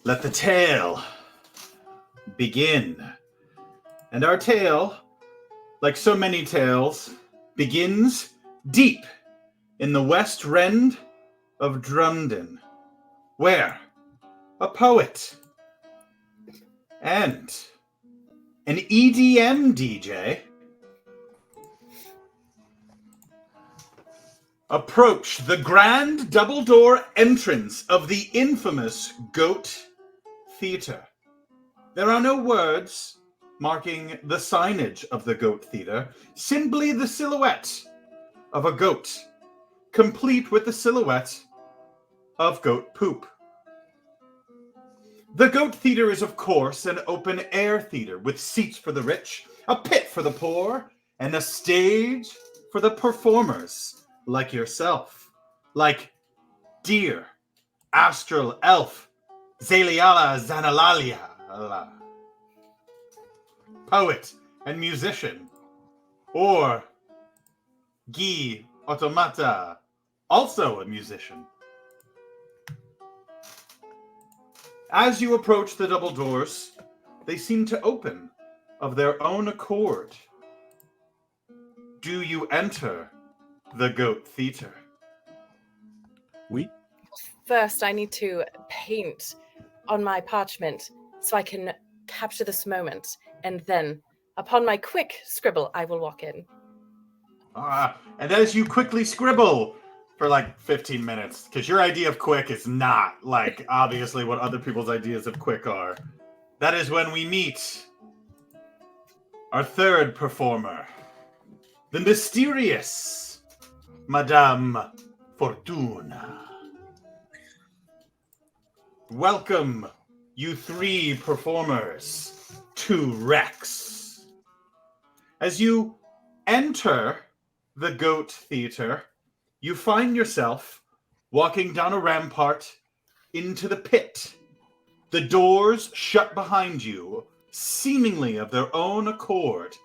Let the tale begin. And our tale, like so many tales, begins deep in the West Rend of Drunden, where a poet and an EDM DJ approach the grand double-door entrance of the infamous Goat Theatre. There are no words marking the signage of the Goat Theatre, simply the silhouette of a goat, complete with the silhouette of goat poop. The Goat Theatre is, of course, an open-air theatre with seats for the rich, a pit for the poor, and a stage for the performers like yourself, like Deer, Astral Elf, Zaliala Zanalalia, poet and musician, or Guy Automata, also a musician. As you approach the double doors, they seem to open of their own accord. Do you enter the Goat Theatre? Oui. First, I need to paint on my parchment so I can capture this moment, and then, upon my quick scribble, I will walk in. And as you quickly scribble for like 15 minutes, because your idea of quick is not like obviously what other people's ideas of quick are, that is when we meet our third performer, the mysterious Madame Fortuna. Welcome, you three performers, to WRECKS. As you enter the Goat Theatre, you find yourself walking down a rampart into the pit. The doors shut behind you, seemingly of their own accord.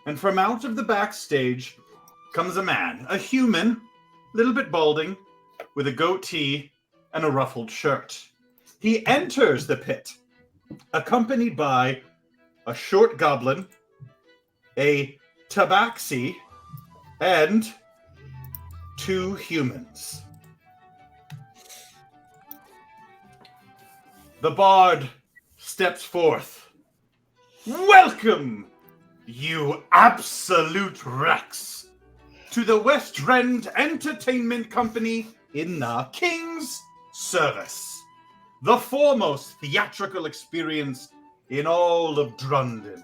And from out of the backstage comes a man, a human, a little bit balding, with a goatee and a ruffled shirt. He enters the pit, accompanied by a short goblin, a tabaxi, and two humans. The bard steps forth. Welcome, you absolute wrecks, to the West Rend Entertainment Company in the King's service. The foremost theatrical experience in all of Drunden.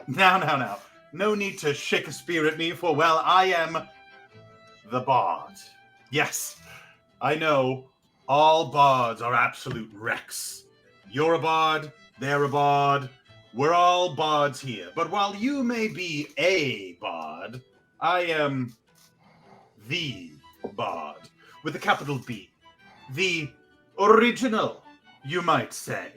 Now. No need to shake a spear at me, for, well, I am the bard. Yes, I know all bards are absolute wrecks. You're a bard, they're a bard, we're all bards here. But while you may be a bard, I am the bard, with a capital B. The original, you might say.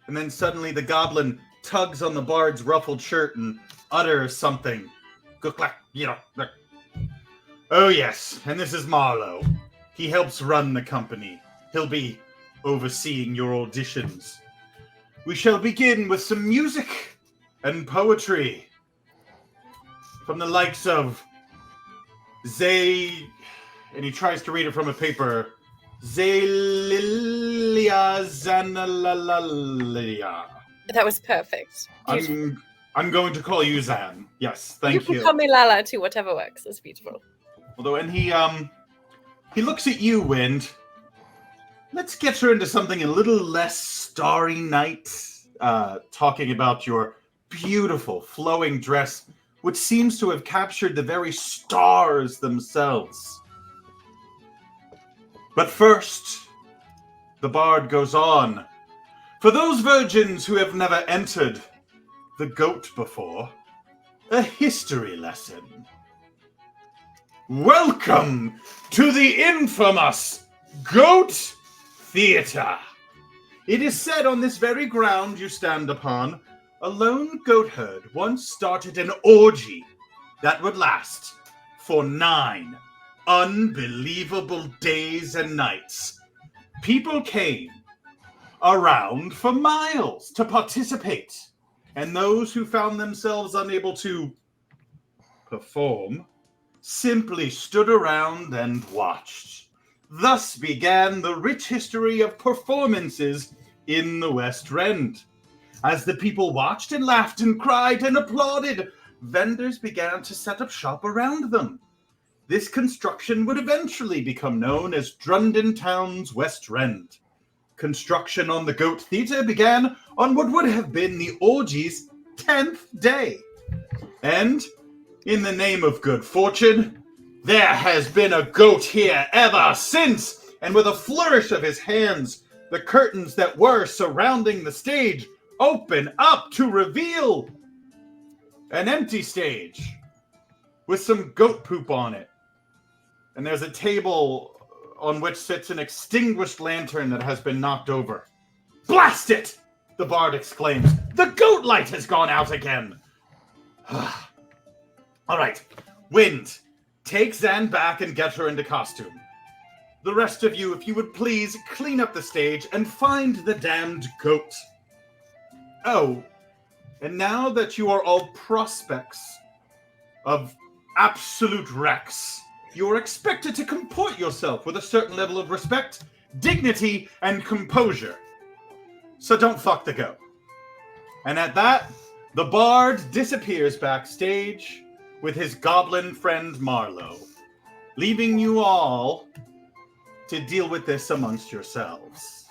And then suddenly the goblin tugs on the bard's ruffled shirt and utters something. Oh yes, and this is Marlowe. He helps run the company. He'll be overseeing your auditions. We shall begin with some music and poetry from the likes of and he tries to read it from a paper, Zalilia Zanalalia. That was perfect. I'm going to call you Zan. Yes, thank you. You can call me Lala too, whatever works. That's beautiful. Although, and he looks at you, Wind. Let's get her into something a little less starry night, talking about your beautiful flowing dress, which seems to have captured the very stars themselves. But first, the bard goes on. For those virgins who have never entered the goat before, a history lesson. Welcome to the infamous Goat Theatre. It is said on this very ground you stand upon, a lone goat herd once started an orgy that would last for 9 unbelievable days and nights. People came around for miles to participate. And those who found themselves unable to perform simply stood around and watched. Thus began the rich history of performances in the West Rend. As the people watched and laughed and cried and applauded, vendors began to set up shop around them. This construction would eventually become known as Drunden Town's West Rend. Construction on the Goat Theatre began on what would have been the orgy's 10th day. And, in the name of good fortune, there has been a goat here ever since. And with a flourish of his hands, the curtains that were surrounding the stage open up to reveal an empty stage with some goat poop on it. And there's a table on which sits an extinguished lantern that has been knocked over. Blast it! The bard exclaims. The goat light has gone out again. All right, Wind, take Zan back and get her into costume. The rest of you, if you would please, clean up the stage and find the damned goat. Oh, and now that you are all prospects of absolute WRECKS, you are expected to comport yourself with a certain level of respect, dignity, and composure. So don't fuck the goat. And at that, the bard disappears backstage with his goblin friend Marlowe, leaving you all to deal with this amongst yourselves.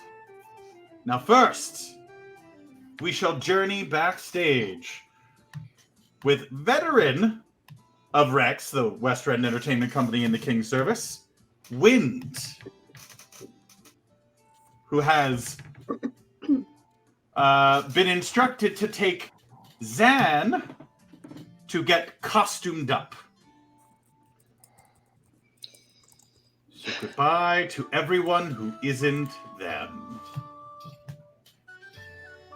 Now first, we shall journey backstage with veteran of WRECKS, the West Rend Entertainment Company in the King's Service, Wind, who has been instructed to take Zan to get costumed up. So goodbye to everyone who isn't them.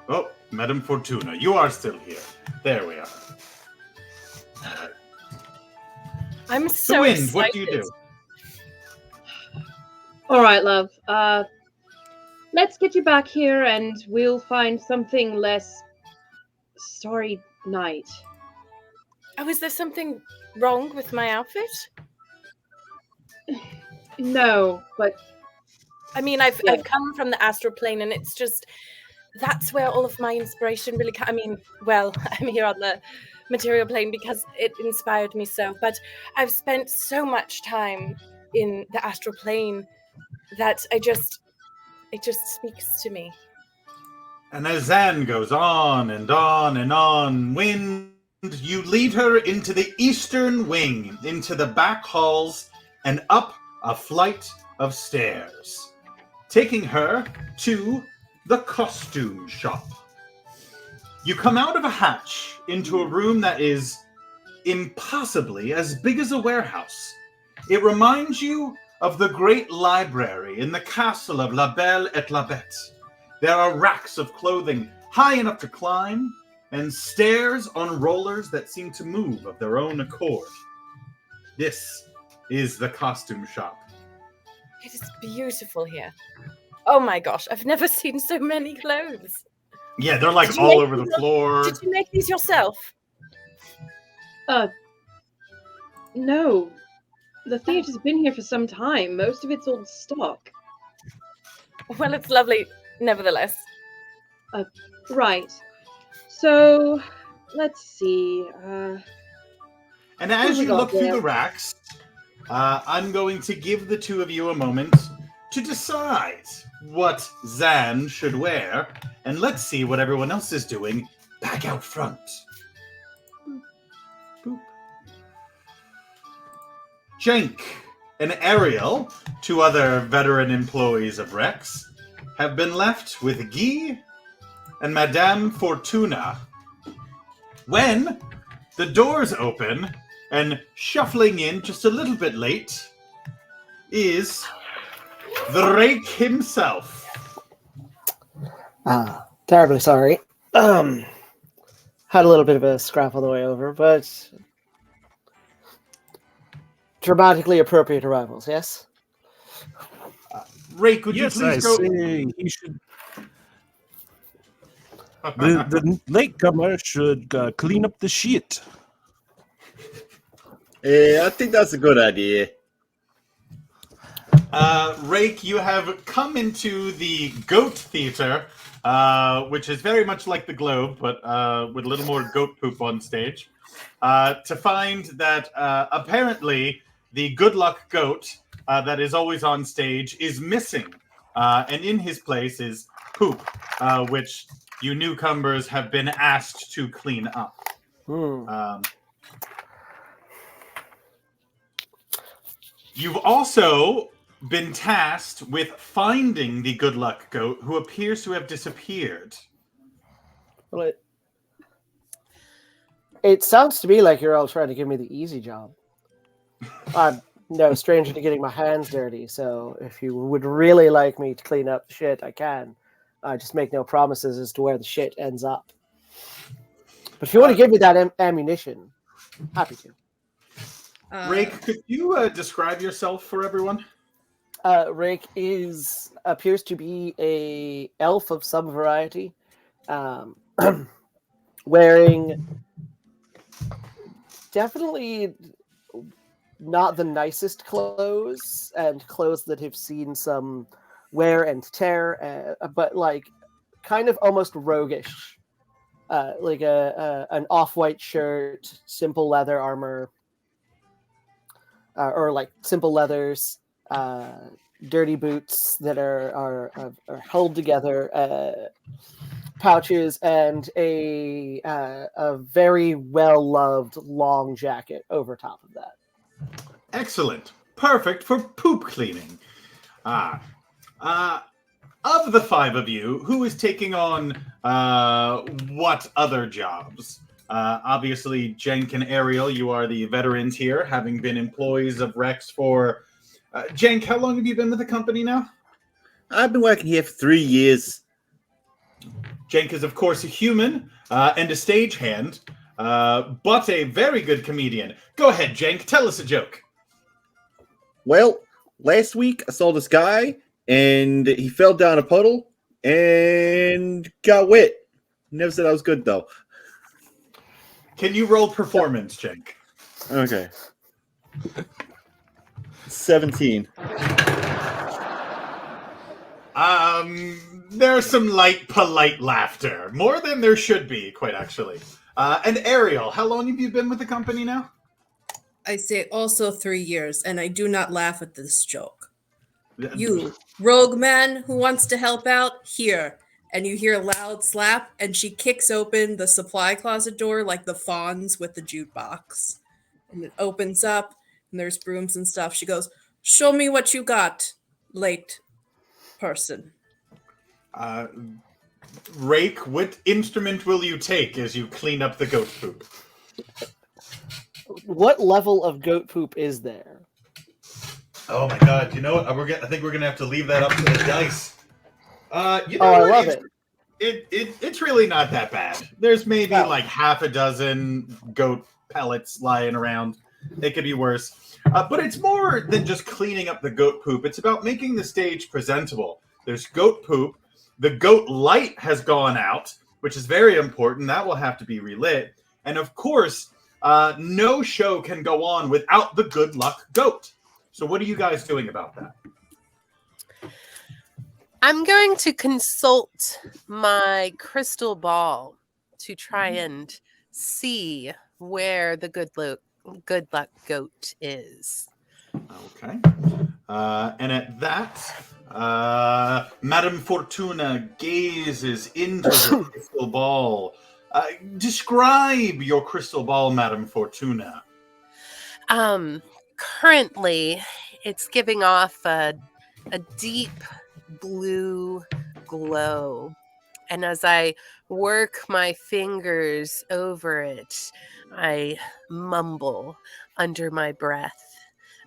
Oh, Madame Fortuna, you are still here. There we are. All right. I'm so Wind, excited. what do you do? All right, love. Let's get you back here and we'll find something less starry night. Oh, is there something wrong with my outfit? No, but I mean, I've come from the astral plane, and it's just that's where all of my inspiration really I mean, well, I'm here on the material plane because it inspired me so, but I've spent so much time in the astral plane that it just speaks to me. And as Zan goes on and on and on, Wind, you lead her into the eastern wing, into the back halls, and up a flight of stairs, taking her to the costume shop. You come out of a hatch into a room that is impossibly as big as a warehouse. It reminds you of the great library in the castle of La Belle et la Bête. There are racks of clothing high enough to climb, and stairs on rollers that seem to move of their own accord. This is the costume shop. It is beautiful here. Oh my gosh, I've never seen so many clothes. Yeah, they're like all over the floor. Did you make these yourself? No. The theater's been here for some time. Most of it's old stock. Well, it's lovely, nevertheless. Right. So, let's see. And as you look through the racks, I'm going to give the two of you a moment to decide what Zan should wear, and let's see what everyone else is doing back out front. Boop. Jenk and Ariel, two other veteran employees of WRECKS, have been left with Guy and Madame Fortuna when the doors open, and shuffling in just a little bit late is the Rake himself. Terribly sorry. Had a little bit of a scrap on the way over, but dramatically appropriate arrivals, yes? Rake, would Yes, you please I go? say The latecomer should clean up the shit. Yeah, I think that's a good idea. Rake, you have come into the Goat Theater, which is very much like the Globe, but with a little more goat poop on stage, to find that apparently the Good Luck Goat that is always on stage is missing. And in his place is Poop, which you newcomers have been asked to clean up. You've also been tasked with finding the Good Luck Goat, who appears to have disappeared. Well, it sounds to me like you're all trying to give me the easy job. I'm no stranger to getting my hands dirty, so if you would really like me to clean up the shit, I can. I just make no promises as to where the shit ends up. But if you want to give me that ammunition, happy to. Rake, could you describe yourself for everyone? Rake appears to be a elf of some variety, wearing definitely not the nicest clothes, and clothes that have seen some wear and tear, but like kind of almost roguish, like an off-white shirt, simple leather armor, or like simple leathers, dirty boots that are held together, pouches, and a very well-loved long jacket over top of that. Excellent. Perfect for poop cleaning. Of the five of you, who is taking on what other jobs? Obviously, Jenk and Ariel, you are the veterans here, having been employees of WRECKS for... Jenk, how long have you been with the company now? I've been working here for 3 years. Jenk is, of course, a human and a stagehand, but a very good comedian. Go ahead, Jenk, tell us a joke. Well, last week I saw this guy, and he fell down a puddle and got wet. Never said I was good, though. Can you roll performance, Jenk? Okay. 17. There's some light, polite laughter. More than there should be, quite actually. And Ariel, how long have you been with the company now? I say also 3 years, and I do not laugh at this joke. You, rogue man who wants to help out, here. And you hear a loud slap, and she kicks open the supply closet door like the fawns with the jute box. And it opens up, and there's brooms and stuff. She goes, "Show me what you got, late person." Rake, what instrument will you take as you clean up the goat poop? What level of goat poop is there? Oh my god, you know what? I think we're going to have to leave that up to the dice. I love it. It's really not that bad. There's maybe like half a dozen goat pellets lying around. It could be worse. But it's more than just cleaning up the goat poop. It's about making the stage presentable. There's goat poop. The goat light has gone out, which is very important. That will have to be relit. And of course, no show can go on without the good luck goat. So what are you guys doing about that? I'm going to consult my crystal ball to try and see where the good luck goat is. Okay. And at that, Madame Fortuna gazes into the crystal ball. Describe your crystal ball, Madame Fortuna. Currently, it's giving off a deep blue glow. And as I work my fingers over it, I mumble under my breath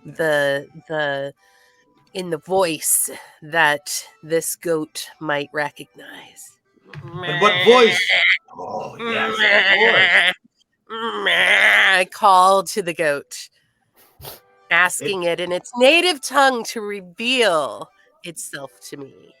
in the voice that this goat might recognize. And what voice? Oh, yes, I call to the goat, asking it in its native tongue to reveal itself to me.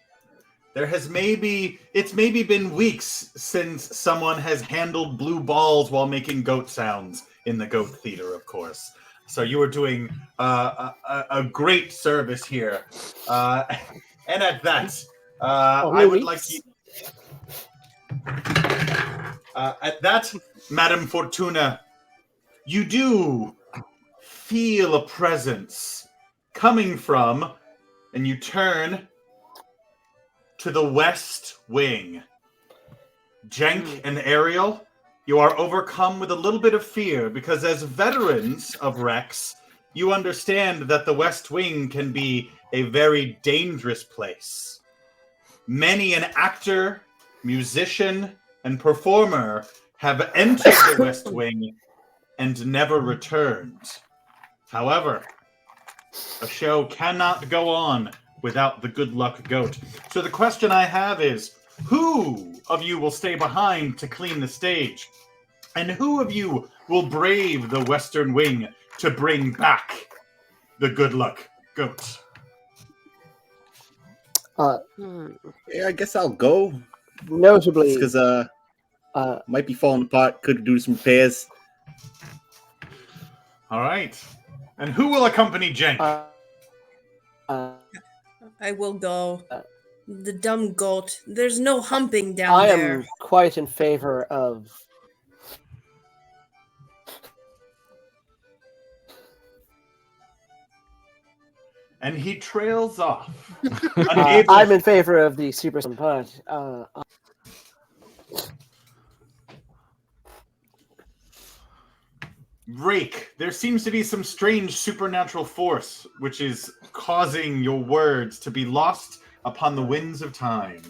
it's maybe been weeks since someone has handled blue balls while making goat sounds in the goat theater, of course. So you are doing a great service here. And at that, I would like to... at that, Madame Fortuna, you do feel a presence coming from, and you turn to the west wing. Jenk and Ariel, you are overcome with a little bit of fear because as veterans of WRECKS, you understand that the west wing can be a very dangerous place. Many an actor, musician, and performer have entered the west wing and never returned. However, a show cannot go on without the good luck goat. So the question I have is, who of you will stay behind to clean the stage? And who of you will brave the western wing to bring back the good luck goat? Yeah, I guess I'll go. Notably, Because might be falling apart. Could do some repairs. All right. And who will accompany Jenk? I will go. The dumb goat. There's no humping down I there. am quite in favor of. And he trails off. I'm in favor of the super part. Rake, there seems to be some strange supernatural force which is causing your words to be lost upon the winds of time.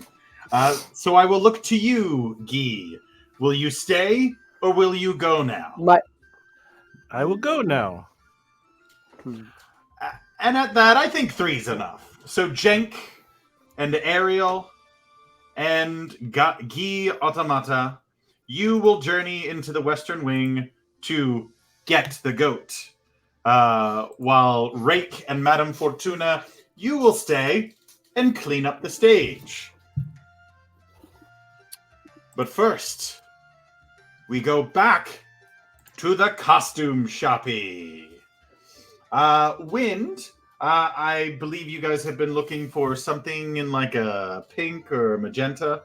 So I will look to you, Guy. Will you stay or will you go now? I will go now. And at that, I think 3's enough. So Jenk and Ariel and Guy Automata, you will journey into the western wing to get the goat. While Rake and Madame Fortuna, you will stay and clean up the stage. But first, we go back to the costume shoppy. Wind, I believe you guys have been looking for something in like a pink or magenta.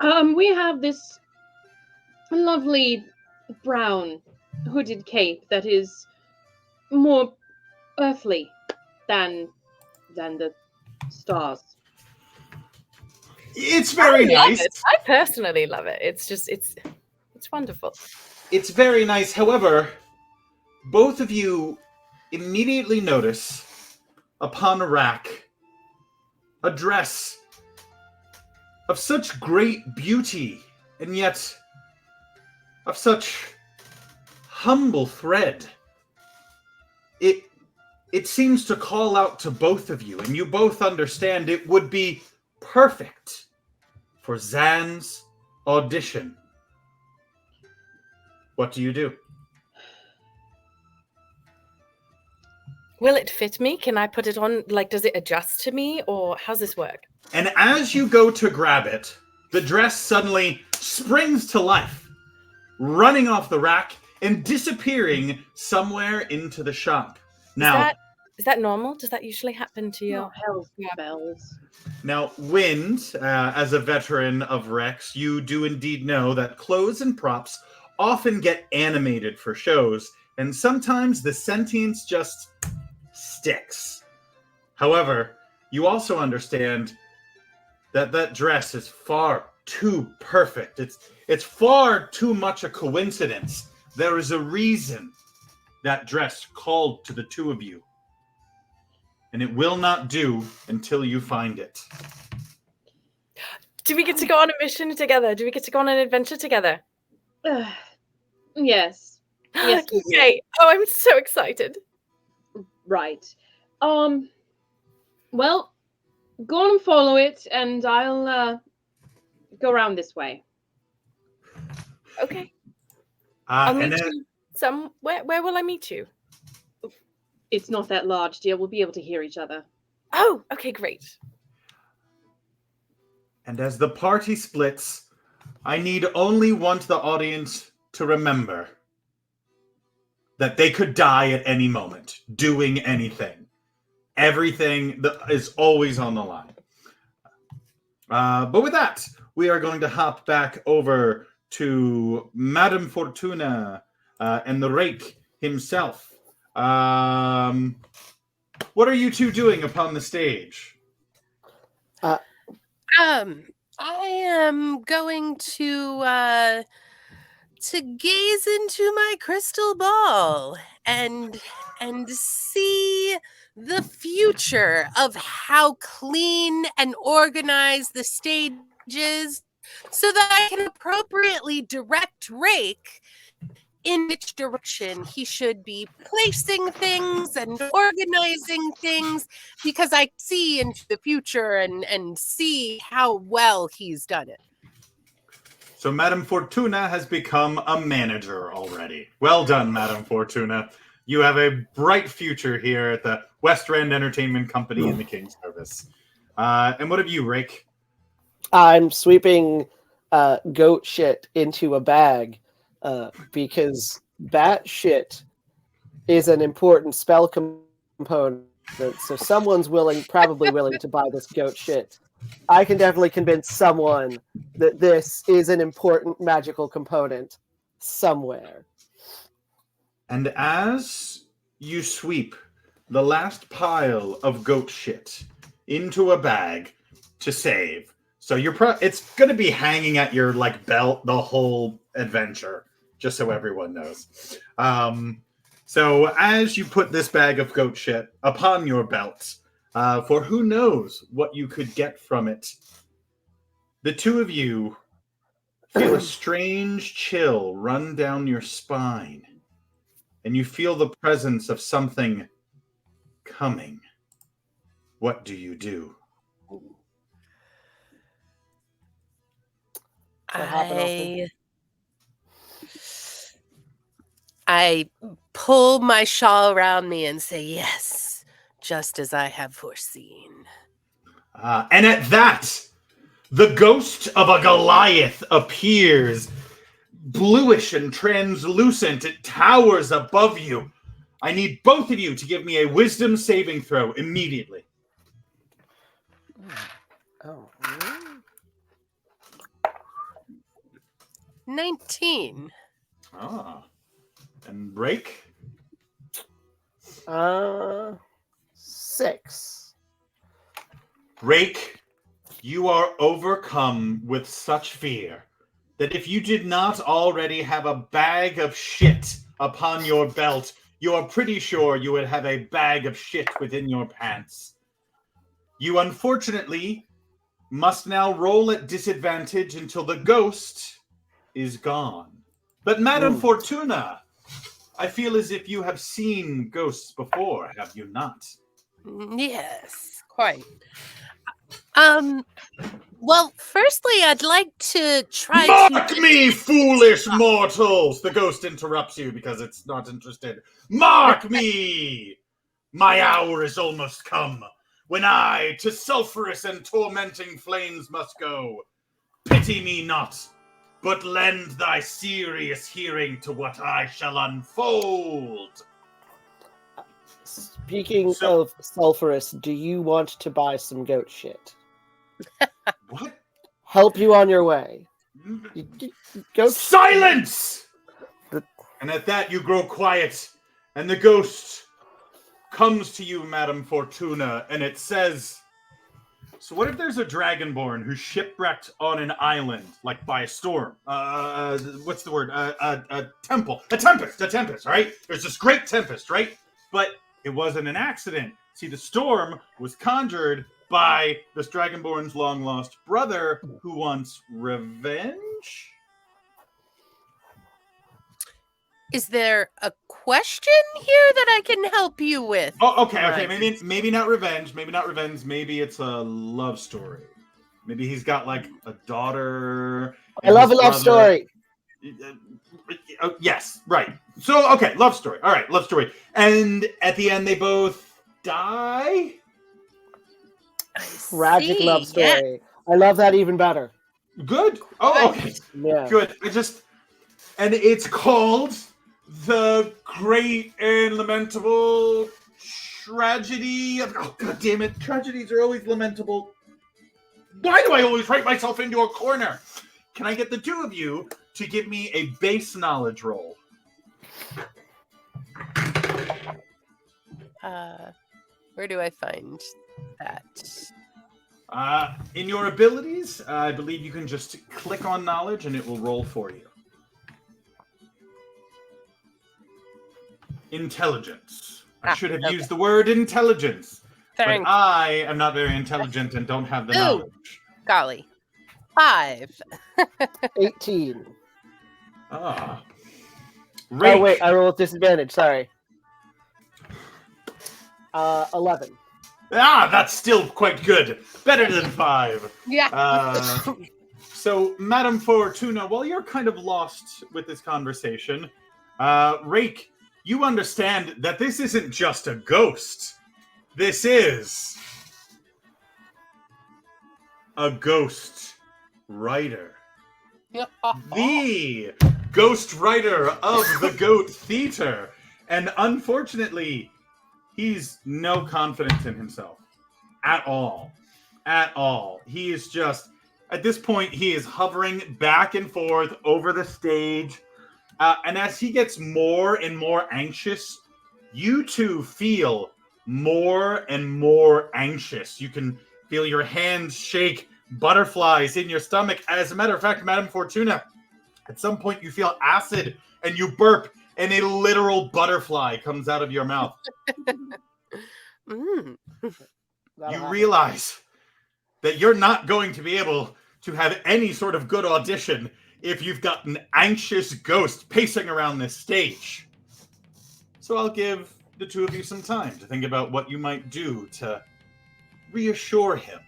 We have this lovely brown hooded cape that is more earthly than the stars. It's very nice. I personally love it. It's wonderful. It's very nice. However, both of you immediately notice upon a rack a dress of such great beauty and yet of such humble thread. It seems to call out to both of you, and you both understand it would be perfect for Zan's audition. What do you do? Will it fit me? Can I put it on? Like, does it adjust to me, or how's this work? And as you go to grab it, the dress suddenly springs to life, running off the rack and disappearing somewhere into the shop. Now, is that normal? Does that usually happen to you? Oh, hell's bells. Now, Wind, as a veteran of WRECKS, you do indeed know that clothes and props often get animated for shows, and sometimes the sentience just sticks. However, you also understand that that dress is far too perfect. It's far too much a coincidence. There is a reason that dress called to the two of you. And it will not do until you find it. Do we get to go on a mission together? Do we get to go on an adventure together? Yes. Yes. Yay. Oh, I'm so excited. Right. Well, go on and follow it, and I'll go around this way. Okay. I'll meet you somewhere. Where will I meet you? It's not that large, dear. We'll be able to hear each other. Oh, okay, great. And as the party splits, I need only want the audience to remember that they could die at any moment, doing anything. Everything that is always on the line. But with that, we are going to hop back over to Madame Fortuna and the Rake himself. What are you two doing upon the stage? I am going to gaze into my crystal ball and see the future of how clean and organized the stage is, so that I can appropriately direct Rake in which direction he should be placing things and organizing things, because I see into the future and see how well he's done it. So Madame Fortuna has become a manager already. Well done, Madame Fortuna. You have a bright future here at the West Rend Entertainment Company in the King's Service. And what have you, Rick? I'm sweeping goat shit into a bag because bat shit is an important spell component. So someone's probably willing to buy this goat shit. I can definitely convince someone that this is an important magical component somewhere. And as you sweep the last pile of goat shit into a bag to save, so it's going to be hanging at your belt the whole adventure, just so everyone knows. So as you put this bag of goat shit upon your belt, for who knows what you could get from it, the two of you feel a strange chill run down your spine, and you feel the presence of something coming. What do you do? I pull my shawl around me and say, yes, just as I have foreseen. And at that, the ghost of a Goliath appears, bluish and translucent. It towers above you. I need both of you to give me a wisdom saving throw immediately. Oh. 19. Ah. And Rake? 6. Rake, you are overcome with such fear that if you did not already have a bag of shit upon your belt, you are pretty sure you would have a bag of shit within your pants. You unfortunately must now roll at disadvantage until the ghost is gone. But Madame Fortuna, I feel as if you have seen ghosts before, have you not? Yes, quite. Well, firstly, I'd like to try Mark me, foolish mortals! The ghost interrupts you because it's not interested. Mark me! My hour is almost come, when I to sulphurous and tormenting flames must go. Pity me not, but lend thy serious hearing to what I shall unfold. Speaking of sulphurous, do you want to buy some goat shit? What? Help you on your way. Silence! And at that you grow quiet, and the ghost comes to you, Madame Fortuna, and it says, so what if there's a dragonborn who's shipwrecked on an island, by a storm? What's the word? A tempest, right? There's this great tempest, right? But it wasn't an accident. See, the storm was conjured by this dragonborn's long-lost brother who wants revenge? Is there a question here that I can help you with? Oh, okay. Maybe not revenge. Maybe it's a love story. Maybe he's got a daughter. I love a love story. Yes, right. So, okay, love story. All right, love story. And at the end, they both die? Tragic love story. Yeah. I love that even better. Good. Oh, okay. Yeah. Good. And it's called The Great and Lamentable Tragedy of... Oh, God damn it. Tragedies are always lamentable. Why do I always write myself into a corner? Can I get the two of you to give me a base knowledge roll? Where do I find that? In your abilities, I believe you can just click on knowledge and it will roll for you. Intelligence. I should have used the word intelligence. Thank But I am not very intelligent and don't have the knowledge. Golly. 5. 18. Ah. Oh, wait, I rolled disadvantage. Sorry. 11. Ah, that's still quite good. Better than 5. Yeah. So, Madame Fortuna, while you're kind of lost with this conversation, Rake, you understand that this isn't just a ghost. This is a ghost writer. The ghost writer of the Goat Theater. And unfortunately, he's no confidence in himself. At all. At all. He is just, at this point, he is hovering back and forth over the stage. And as he gets more and more anxious, you two feel more and more anxious. You can feel your hands shake, butterflies in your stomach. As a matter of fact, Madame Fortuna, at some point you feel acid and you burp and a literal butterfly comes out of your mouth. You realize that you're not going to be able to have any sort of good audition if you've got an anxious ghost pacing around this stage. So I'll give the two of you some time to think about what you might do to reassure him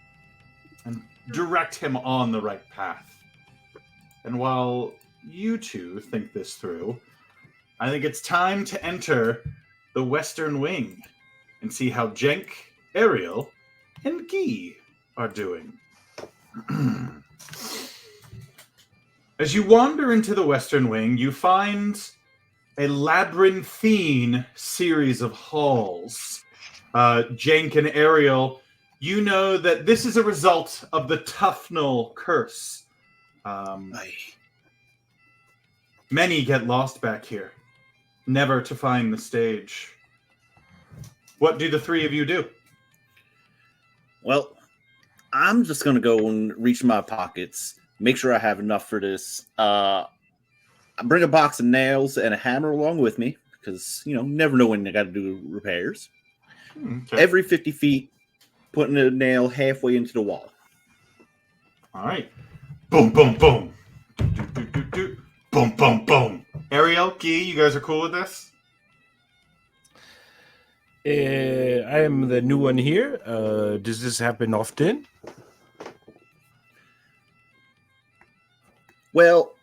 and direct him on the right path. And while you two think this through, I think it's time to enter the Western Wing and see how Jenk, Ariel, and Guy are doing. As you wander into the Western Wing, you find a labyrinthine series of halls. Jenk and Ariel, you know that this is a result of the Tufnell curse. Many get lost back here, never to find the stage. What do the three of you do? Well, I'm just going to go and reach my pockets, make sure I have enough for this. I bring a box of nails and a hammer along with me because, you never know when I got to do repairs. Okay. Every 50 feet, putting a nail halfway into the wall. All right. Boom, boom, boom. Do, do, do, do, do. Boom, boom, boom. Ariel, Guy, you guys are cool with this? I am the new one here. Does this happen often? Well,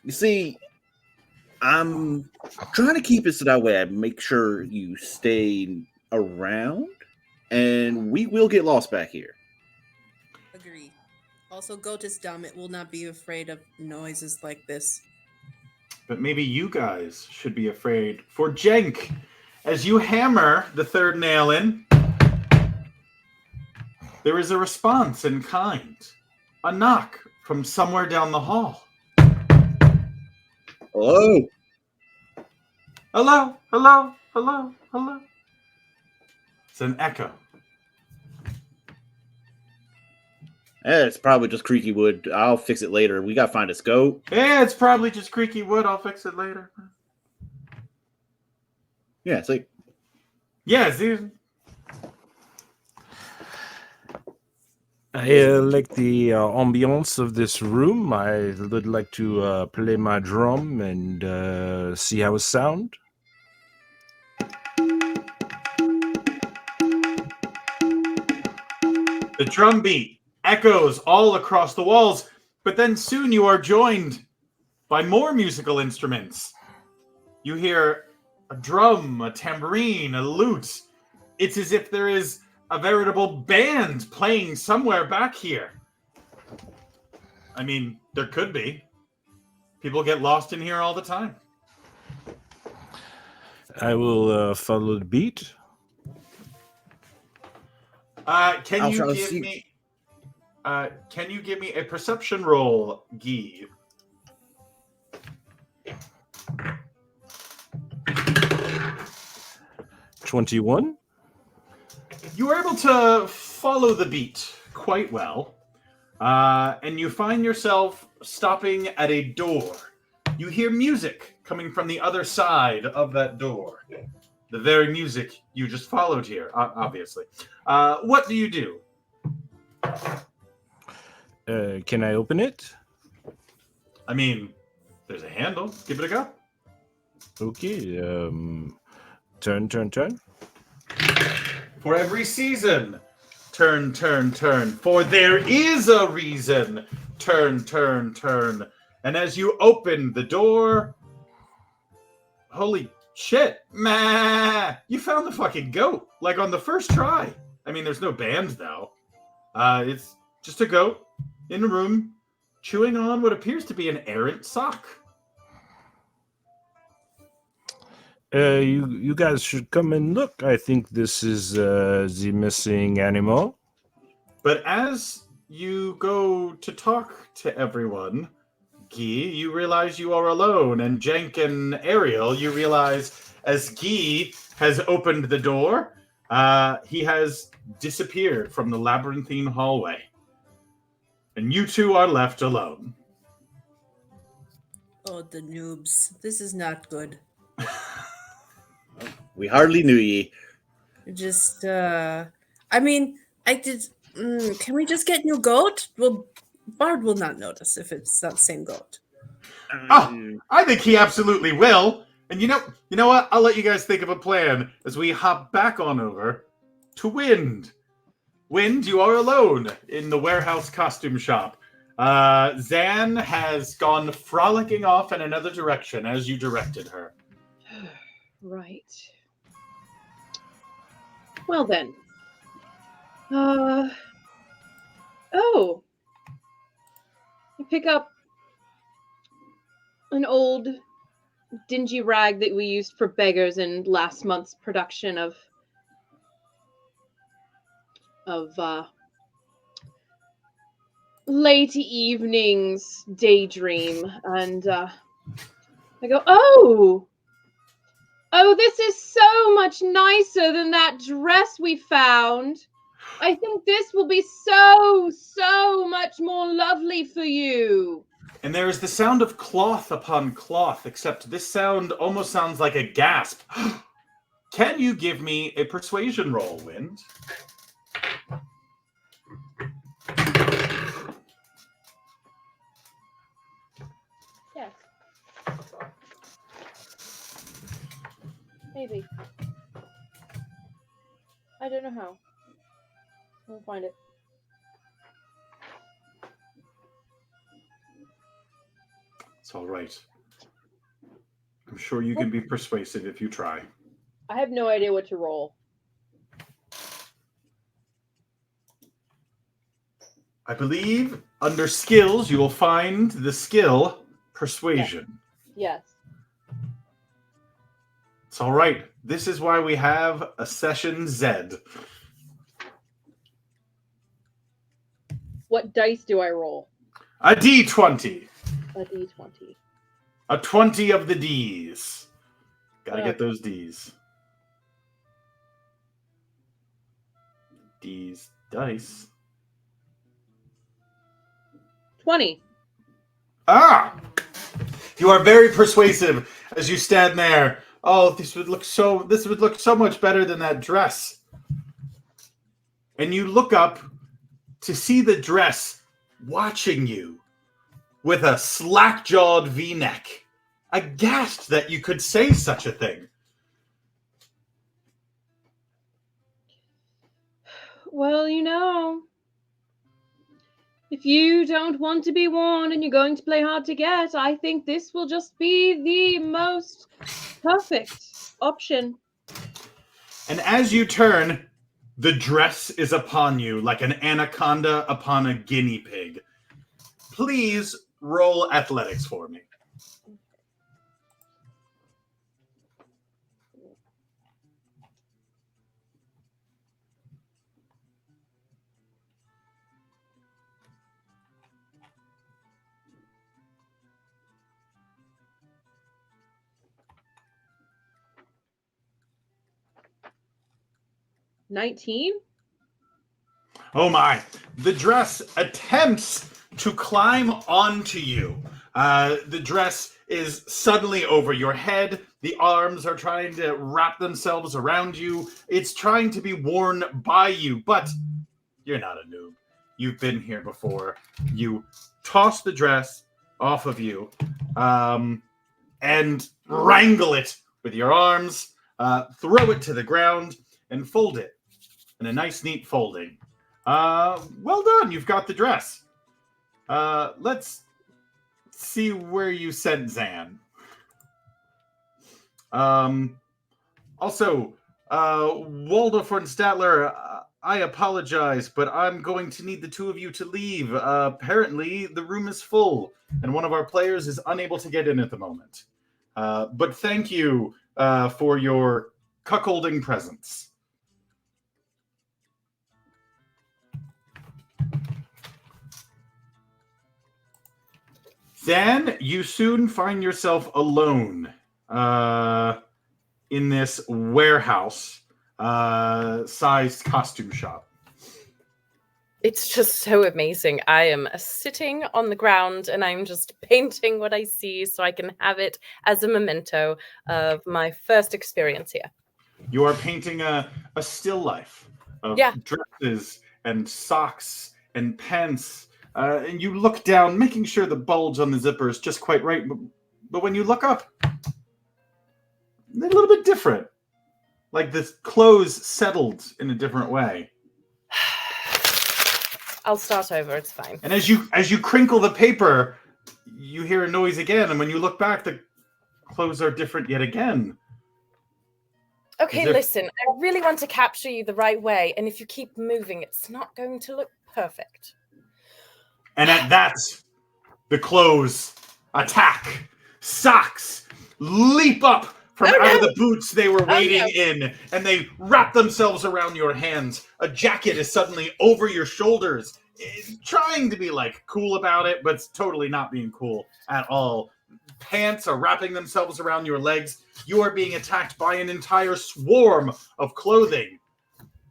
you see, I'm trying to keep it so that way I make sure you stay around, and we will get lost back here. Agree. Also, Goat is dumb. It will not be afraid of noises like this. But maybe you guys should be afraid for Jenk. As you hammer the third nail in, there is a response in kind. A knock from somewhere down the hall. Hello? Hello, hello, hello, hello. It's an echo. It's probably just creaky wood. I'll fix it later. We gotta find a scope. Yeah, it's probably just creaky wood. I'll fix it later. Yeah, it's like... Yeah, see? I like the ambiance of this room. I would like to play my drum and see how it sounds. The drum beat echoes all across the walls, but then soon you are joined by more musical instruments. You hear a drum, a tambourine, a lute. It's as if there is a veritable band playing somewhere back here. I mean, there could be. People get lost in here all the time. I will follow the beat. Can you give me a perception roll, Guy? 21. You were able to follow the beat quite well, and you find yourself stopping at a door. You hear music coming from the other side of that door. The very music you just followed here, obviously. What do you do? Can I open it? I mean, there's a handle. Give it a go. Okay. Turn. For every season, turn. For there is a reason, turn. And as you open the door, holy shit, you found the fucking goat, like on the first try. I mean, there's no band, though. It's just a goat in a room chewing on what appears to be an errant sock. You guys should come and look. I think this is the missing animal. But as you go to talk to everyone, Guy, you realize you are alone. And Jenk and Ariel, you realize as Guy has opened the door, he has disappeared from the labyrinthine hallway. And you two are left alone. Oh, the noobs. This is not good. We hardly knew ye. Just, I mean, can we just get new goat? Well, Bard will not notice if it's not the same goat. Oh, I think he absolutely will. And you know what? I'll let you guys think of a plan as we hop back on over to Wind. Wind, you are alone in the warehouse costume shop. Zan has gone frolicking off in another direction as you directed her. Right. Well then. Oh. You pick up an old dingy rag that we used for beggars in last month's production of late evenings daydream, and I go, oh, this is so much nicer than that dress we found. I think this will be so much more lovely for you. And there is the sound of cloth upon cloth, except this sound almost sounds like a gasp. Can you give me a persuasion roll, Wind? Yes. Maybe. I don't know how. We'll find it. It's all right. I'm sure you can be persuasive if you try. I have no idea what to roll. I believe under skills you will find the skill persuasion. Yes. It's all right. This is why we have a session Z. What dice do I roll? A D20. A D20. A 20 of the Ds. Gotta get those Ds. D's dice. 20. Ah! You are very persuasive as you stand there. Oh, this would look so much better than that dress. And you look up to see the dress watching you with a slack-jawed V-neck, aghast that you could say such a thing. Well, if you don't want to be warned and you're going to play hard to get, I think this will just be the most perfect option. And as you turn, the dress is upon you like an anaconda upon a guinea pig. please roll athletics for me. $19. Oh my. The dress attempts to climb onto you. The dress is suddenly over your head. The arms are trying to wrap themselves around you. It's trying to be worn by you, but you're not a noob. You've been here before. You toss the dress off of you and wrangle it with your arms, throw it to the ground, and fold it in a nice, neat folding. Well done. You've got the dress. Let's see where you sent Zan. Also, Waldorf and Statler, I apologize, but I'm going to need the two of you to leave. Apparently, the room is full, and one of our players is unable to get in at the moment. But thank you for your cuckolding presence. Then you soon find yourself alone in this warehouse sized costume shop. It's just so amazing. I am sitting on the ground and I'm just painting what I see so I can have it as a memento of my first experience here. You are painting a still life of dresses and socks and pants. And you look down, making sure the bulge on the zipper is just quite right. But when you look up, they're a little bit different. Like the clothes settled in a different way. I'll start over. It's fine. And as you crinkle the paper, you hear a noise again. And when you look back, the clothes are different yet again. Okay, listen. I really want to capture you the right way. And if you keep moving, it's not going to look perfect. And at that, the clothes attack. Socks leap up from out of the boots they were waiting in, and they wrap themselves around your hands. A jacket is suddenly over your shoulders, trying to be like cool about it, but it's totally not being cool at all. Pants are wrapping themselves around your legs. You are being attacked by an entire swarm of clothing.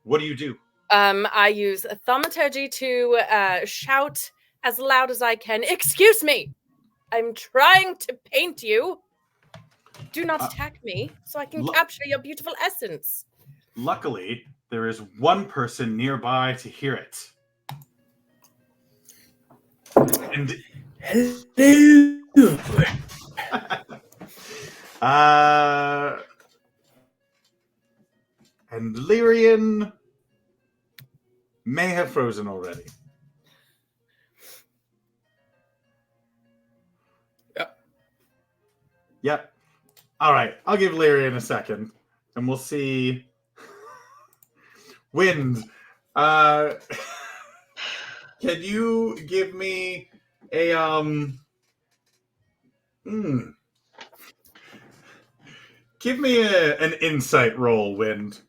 What do you do? I use thaumaturgy to shout as loud as I can. Excuse me! I'm trying to paint you. Do not attack me so I can capture your beautiful essence. Luckily, there is one person nearby to hear it. And hello. And Lyrian may have frozen already. Yep. All right. I'll give Lyrian a second, and we'll see. Wind. Can you give me a Give me an insight roll, Wind.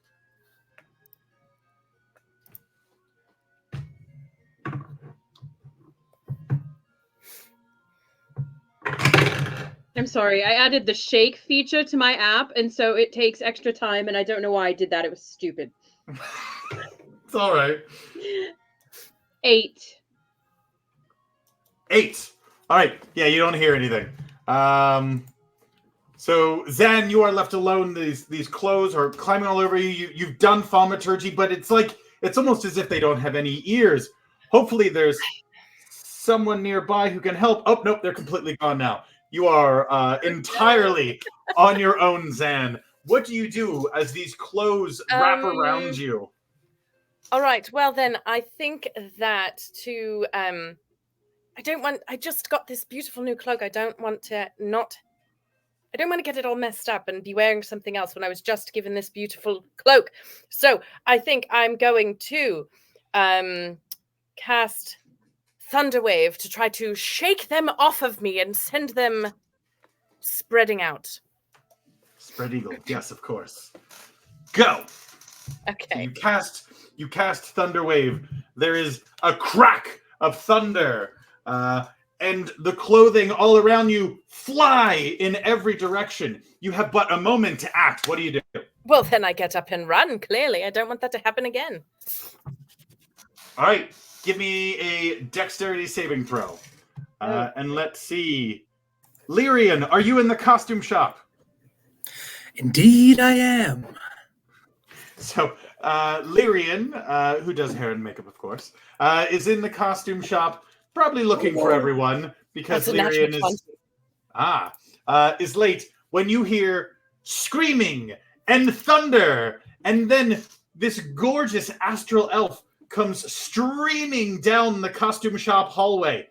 I'm sorry, I added the shake feature to my app, and so it takes extra time, and I don't know why I did that. It was stupid. It's all right. 8. 8. All right. Yeah, you don't hear anything. So, Zan, you are left alone. These clothes are climbing all over you. You've done thaumaturgy, but it's almost as if they don't have any ears. Hopefully there's someone nearby who can help. Oh, nope, they're completely gone now. You are entirely on your own, Zan. What do you do as these clothes wrap around you? All right. Well, then I think that I just got this beautiful new cloak. I don't want to get it all messed up and be wearing something else when I was just given this beautiful cloak. So I think I'm going to cast Thunderwave to try to shake them off of me and send them spreading out. Spread eagle. Yes, of course. Go. Okay. You cast Thunderwave. There is a crack of thunder, and the clothing all around you fly in every direction. You have but a moment to act. What do you do? Well, then I get up and run, clearly. I don't want that to happen again. All right. Give me a dexterity saving throw. And let's see. Lyrian, are you in the costume shop? Indeed, I am. So, Lyrian, who does hair and makeup, of course, is in the costume shop, probably looking for everyone because Lyrian is late. When you hear screaming and thunder, and then this gorgeous astral elf comes streaming down the costume shop hallway.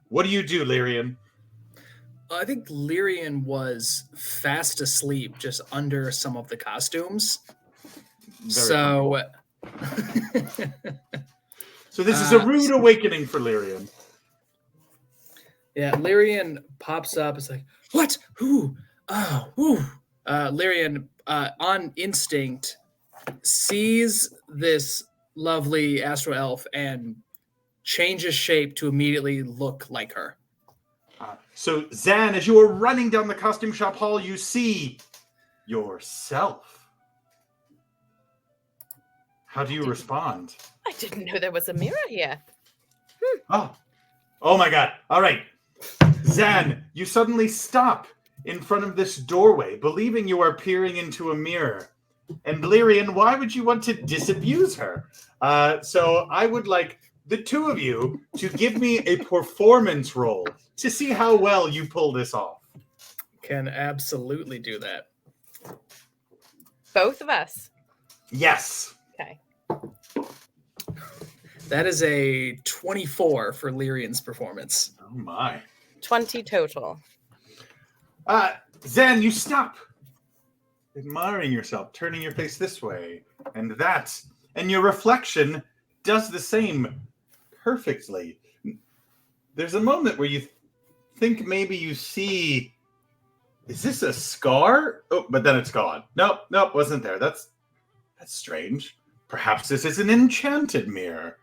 What do you do, Lyrian? I think Lyrian was fast asleep just under some of the costumes. So this is a rude awakening for Lyrian. Yeah, Lyrian pops up. It's like, what? Who? Oh, who? Lyrian, on instinct, sees this lovely astral elf and changes shape to immediately look like her. So, Zan, as you are running down the costume shop hall, you see yourself. How do you respond? I didn't know there was a mirror here. Oh my God. All right. Zan, you suddenly stop in front of this doorway, believing you are peering into a mirror. And Lyrian, why would you want to disabuse her? So I would like the two of you to give me a performance roll to see how well you pull this off. Can absolutely do that. Both of us? Yes. Okay. That is a 24 for Lyrian's performance. Oh my. 20 total. Zan, you stop. Admiring yourself, turning your face this way and that. And your reflection does the same perfectly. There's a moment where you think maybe you see, is this a scar? Oh, but then it's gone. Nope, wasn't there. That's strange. Perhaps this is an enchanted mirror.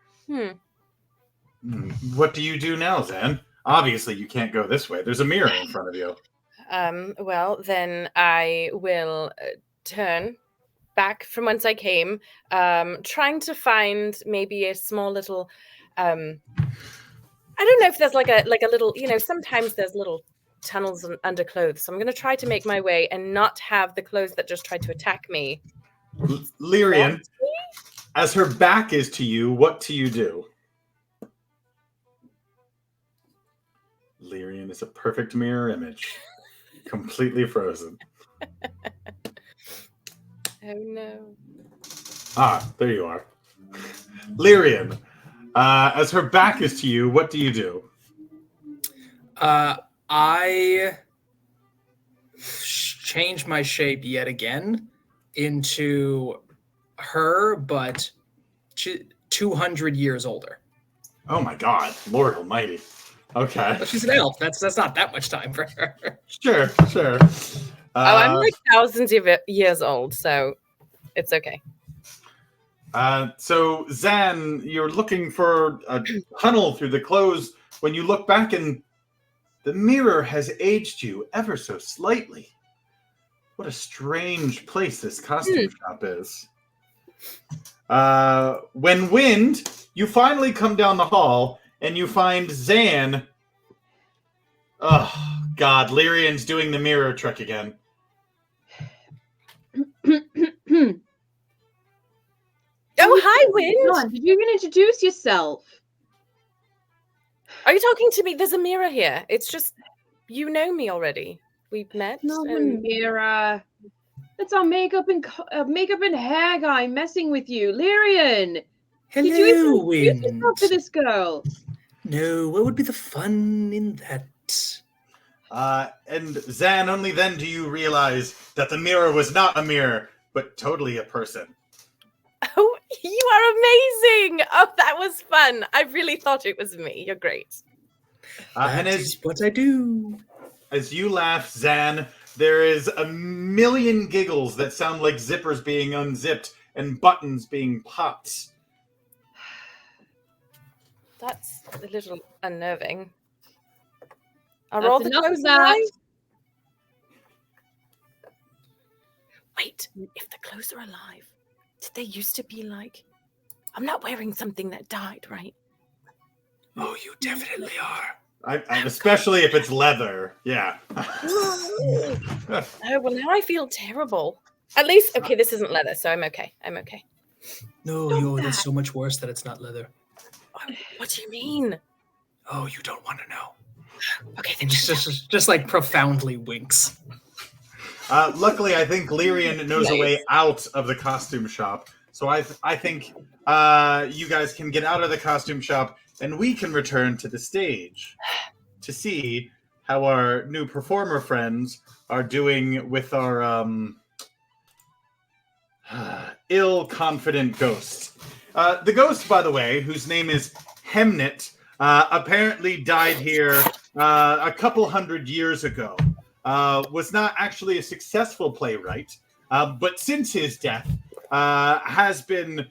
What do you do now, Zan? Obviously, you can't go this way. There's a mirror in front of you. Well, then I will turn back from whence I came, trying to find maybe a small little, I don't know if there's like a little, sometimes there's little tunnels under clothes. So I'm going to try to make my way and not have the clothes that just tried to attack me. Lyrian, as her back is to you, what do you do? Lyrian is a perfect mirror image. Completely frozen. Oh no. There you are. Lyrian, as her back is to you, what do you do? I change my shape yet again into her, but 200 years older. Oh my God, Lord Almighty. Okay. But she's an elf. That's not that much time for her. Sure. I'm like thousands of years old, so it's okay. So Zan, you're looking for a tunnel through the clothes when you look back and the mirror has aged you ever so slightly. What a strange place this costume shop is. When wind, you finally come down the hall and you find Zan. Oh, God, Lyrian's doing the mirror trick again. Oh, hi, Wind. Did you even introduce yourself? Are you talking to me? There's a mirror here. It's just, you know me already. We've met. Not a mirror. That's our makeup and hair guy messing with you. Lyrian! Hello, Did you introduce Wind. yourself to this girl? No, what would be the fun in that? And Zan, only then do you realize that the mirror was not a mirror, but totally a person. Oh, You are amazing. Oh, that was fun. I really thought it was me. You're great. And That's what I do. as you laugh, Zan, there is a million giggles that sound like zippers being unzipped and buttons being popped. That's a little unnerving. Are That's all the enough of clothes that. alive? Wait, if the clothes are alive, did they used to be like... I'm not wearing something that died, right? Oh, you definitely are. Especially if it's leather. Yeah. Oh, well, now I feel terrible. At least, okay, this isn't leather, so I'm okay. I'm okay. No, Stop yo, that. that's so much worse that it's not leather. Oh, what do you mean? Oh, you don't want to know. Okay, then And just like profoundly winks. Luckily, I think Lyrian knows a way out of the costume shop. So I think you guys can get out of the costume shop and we can return to the stage to see how our new performer friends are doing with our ill-confident ghost. The ghost, by the way, whose name is Hemnet, apparently died here a couple hundred years ago. Was not actually a successful playwright, but since his death, has been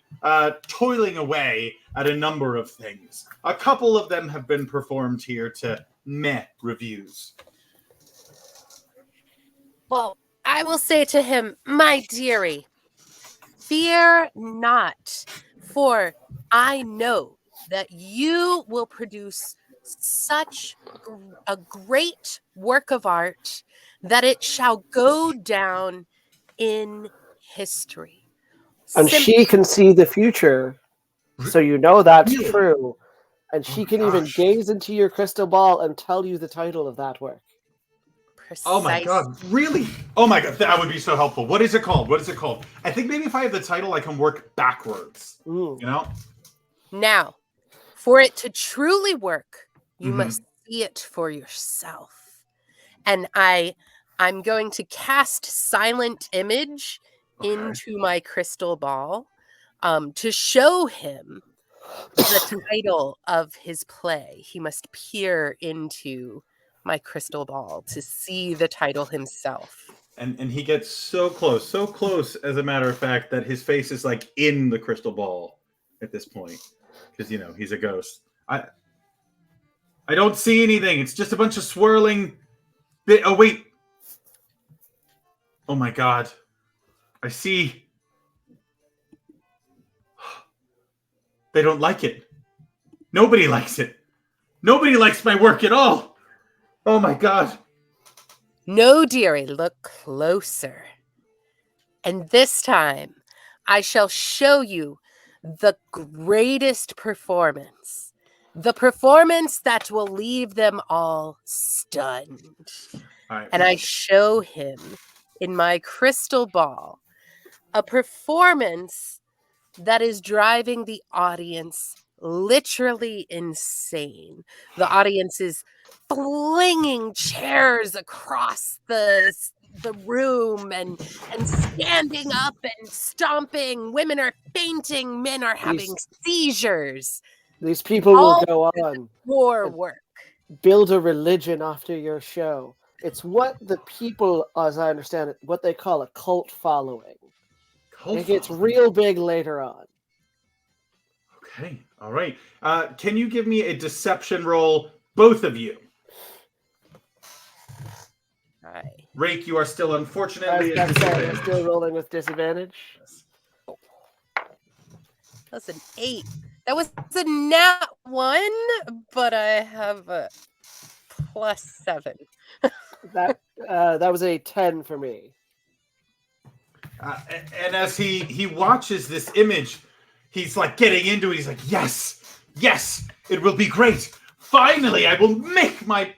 toiling away at a number of things. A couple of them have been performed here to meh reviews. Well, I will say to him, my dearie, fear not, for I know that you will produce such a great work of art that it shall go down in history. And she can see the future, so you know that's Really? true. And she can even gosh. gaze into your crystal ball and tell you the title of that work. Oh my god, really? Oh my god, that would be so helpful. What is it called? What is it called? I think maybe if I have the title, I can work backwards. Ooh. You know? Now, for it to truly work, you Mhm. must see it for yourself. And I'm going to cast silent image into my crystal ball to show him the title of his play. He must peer into my crystal ball to see the title himself. And he gets so close, as a matter of fact, that his face is like in the crystal ball at this point. Because, you know, he's a ghost. I don't see anything. It's just a bunch of swirling... Oh, wait. Oh my god. I see... They don't like it. Nobody likes it. Nobody likes my work at all. Oh my god. No, dearie, look closer. And this time, I shall show you the greatest performance. The performance that will leave them all stunned. All right. And I show him in my crystal ball a performance that is driving the audience literally insane. The audience is flinging chairs across the room and standing up and stomping. Women are fainting. Men are having seizures. These people will go on. War work. Build a religion after your show. It's what the people, as I understand it, what they call a cult following. It gets real big later on. Okay. All right. Can you give me a deception roll, both of you? Right. Rake, you are still unfortunately at I'm disadvantage. still rolling with disadvantage. That's an 8. That was a nat 1, but I have a +7. That was a 10 for me. And as he watches this image, he's like getting into it. He's like, yes, it will be great. Finally, I will make my...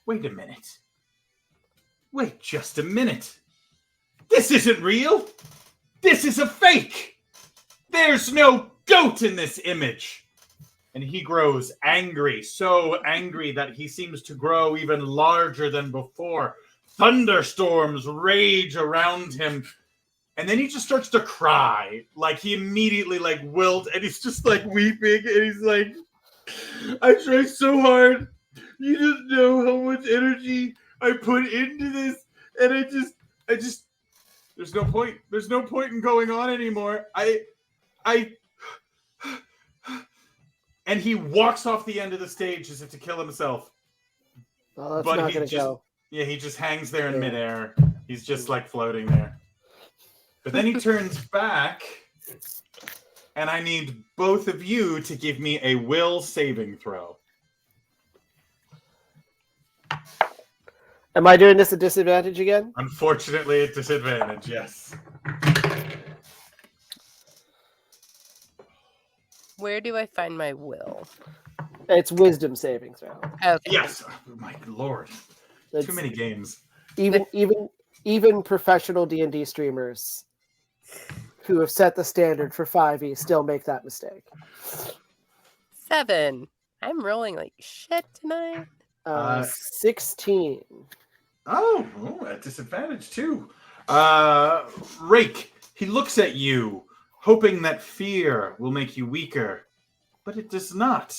Wait a minute. Wait just a minute. This isn't real. This is a fake. There's no goat in this image. And he grows angry, so angry that he seems to grow even larger than before. Thunderstorms rage around him. And then he just starts to cry. Like, he immediately, like, wilt, and he's just, like, weeping, and he's like, I tried so hard. You just know how much energy I put into this, and I just, there's no point. There's no point in going on anymore. And he walks off the end of the stage as if to kill himself. Well, that's not going to go. Yeah, he just hangs there in midair. He's just, like, floating there. But then he turns back, and I need both of you to give me a will saving throw. Am I doing this at disadvantage again? Unfortunately, at disadvantage, yes. Where do I find my will? It's wisdom saving throw. Okay. Yes. Oh, my lord. It's, too many games. Even professional D&D streamers who have set the standard for 5e still make that mistake. 7. I'm rolling like shit tonight. 16. Oh, at disadvantage too. Rake, he looks at you, hoping that fear will make you weaker, but it does not.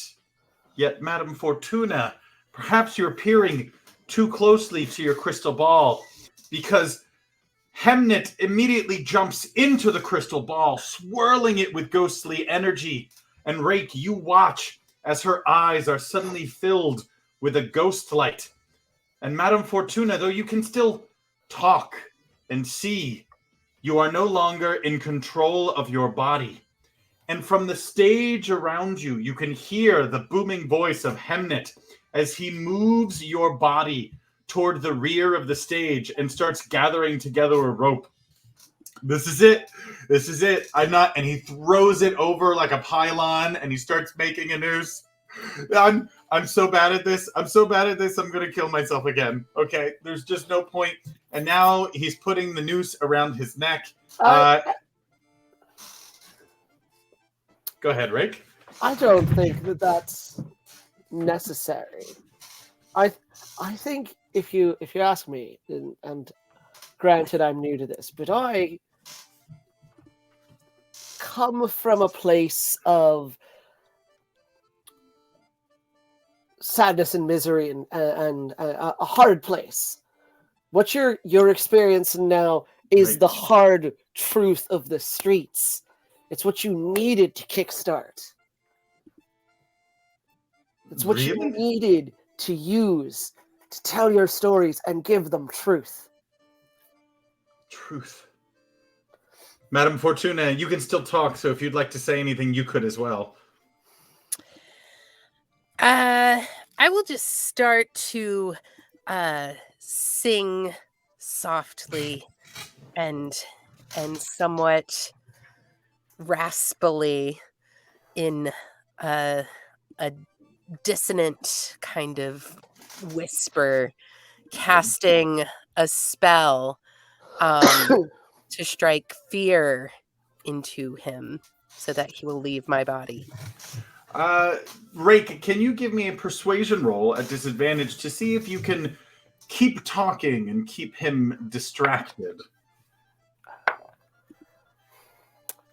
Yet, Madame Fortuna, perhaps you're peering too closely to your crystal ball, because Hemnet immediately jumps into the crystal ball, swirling it with ghostly energy. And Rake, you watch as her eyes are suddenly filled with a ghost light. And Madame Fortuna, though you can still talk and see, you are no longer in control of your body. And from the stage around you, you can hear the booming voice of Hemnet as he moves your body toward the rear of the stage and starts gathering together a rope. This is it. This is it. And he throws it over like a pylon and he starts making a noose. I'm so bad at this. I'm going to kill myself again. Okay. There's just no point. And now he's putting the noose around his neck. Go ahead, Rick. I don't think that that's necessary. I think if you ask me, and granted I'm new to this, but I come from a place of sadness and misery and a hard place. What you're experiencing now is the hard truth of the streets. It's what you needed to kickstart. It's what you needed to use to tell your stories and give them truth. Truth. Madame Fortuna, you can still talk, so if you'd like to say anything, you could as well. I will just start to sing softly and somewhat raspily in a dissonant kind of whisper, casting a spell to strike fear into him so that he will leave my body. Rake, can you give me a persuasion roll at disadvantage to see if you can keep talking and keep him distracted?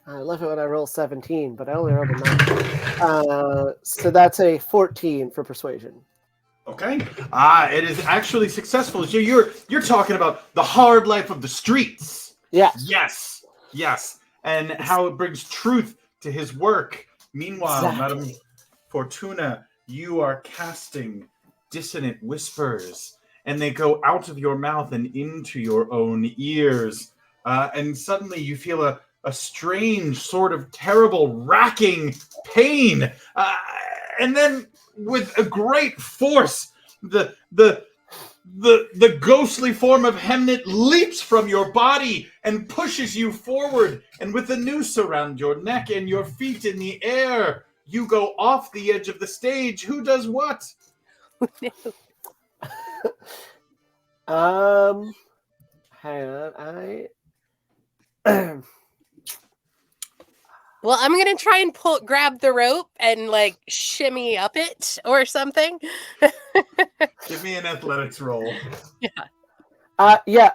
I love it when I roll 17, but I only rolled a 9. So that's a 14 for persuasion. Okay. It is actually successful. So you're talking about the hard life of the streets. Yes. Yes. And how it brings truth to his work. Meanwhile, Exactly. Madame Fortuna, you are casting dissonant whispers, and they go out of your mouth and into your own ears. And suddenly you feel a strange, sort of terrible, racking pain. And then with a great force, the ghostly form of Hemnet leaps from your body and pushes you forward. And with the noose around your neck and your feet in the air, you go off the edge of the stage. Who does what? Hang on. Well, I'm gonna try and grab the rope and like shimmy up it or something. Give me an athletics roll. Yeah.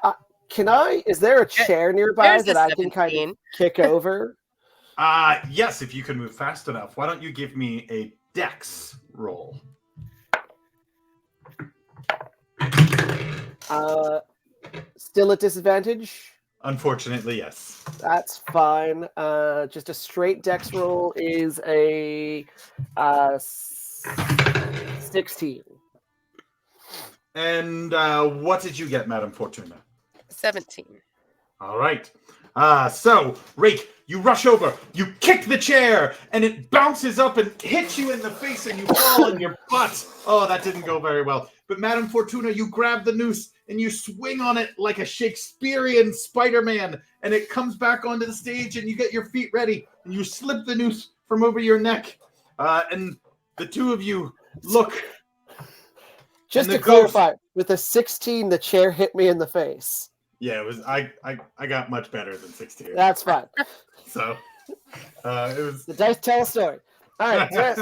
Is there a chair nearby There's that a I can kind 17. of kick over? Yes, if you can move fast enough. Why don't you give me a dex roll? Still at disadvantage? Unfortunately, yes. That's fine. Just a straight dex roll is a 16. And what did you get, Madame Fortuna? 17. All right. So, Rake, you rush over, you kick the chair, and it bounces up and hits you in the face, and you fall on your butt. Oh, that didn't go very well. But Madame Fortuna, you grab the noose, and you swing on it like a Shakespearean Spider-Man, and it comes back onto the stage, and you get your feet ready, and you slip the noose from over your neck. And the two of you look. Just to clarify, with a 16, the chair hit me in the face. Yeah, it was. I got much better than 16. That's fine. So, it was. The dice tell a story. All right. Yes.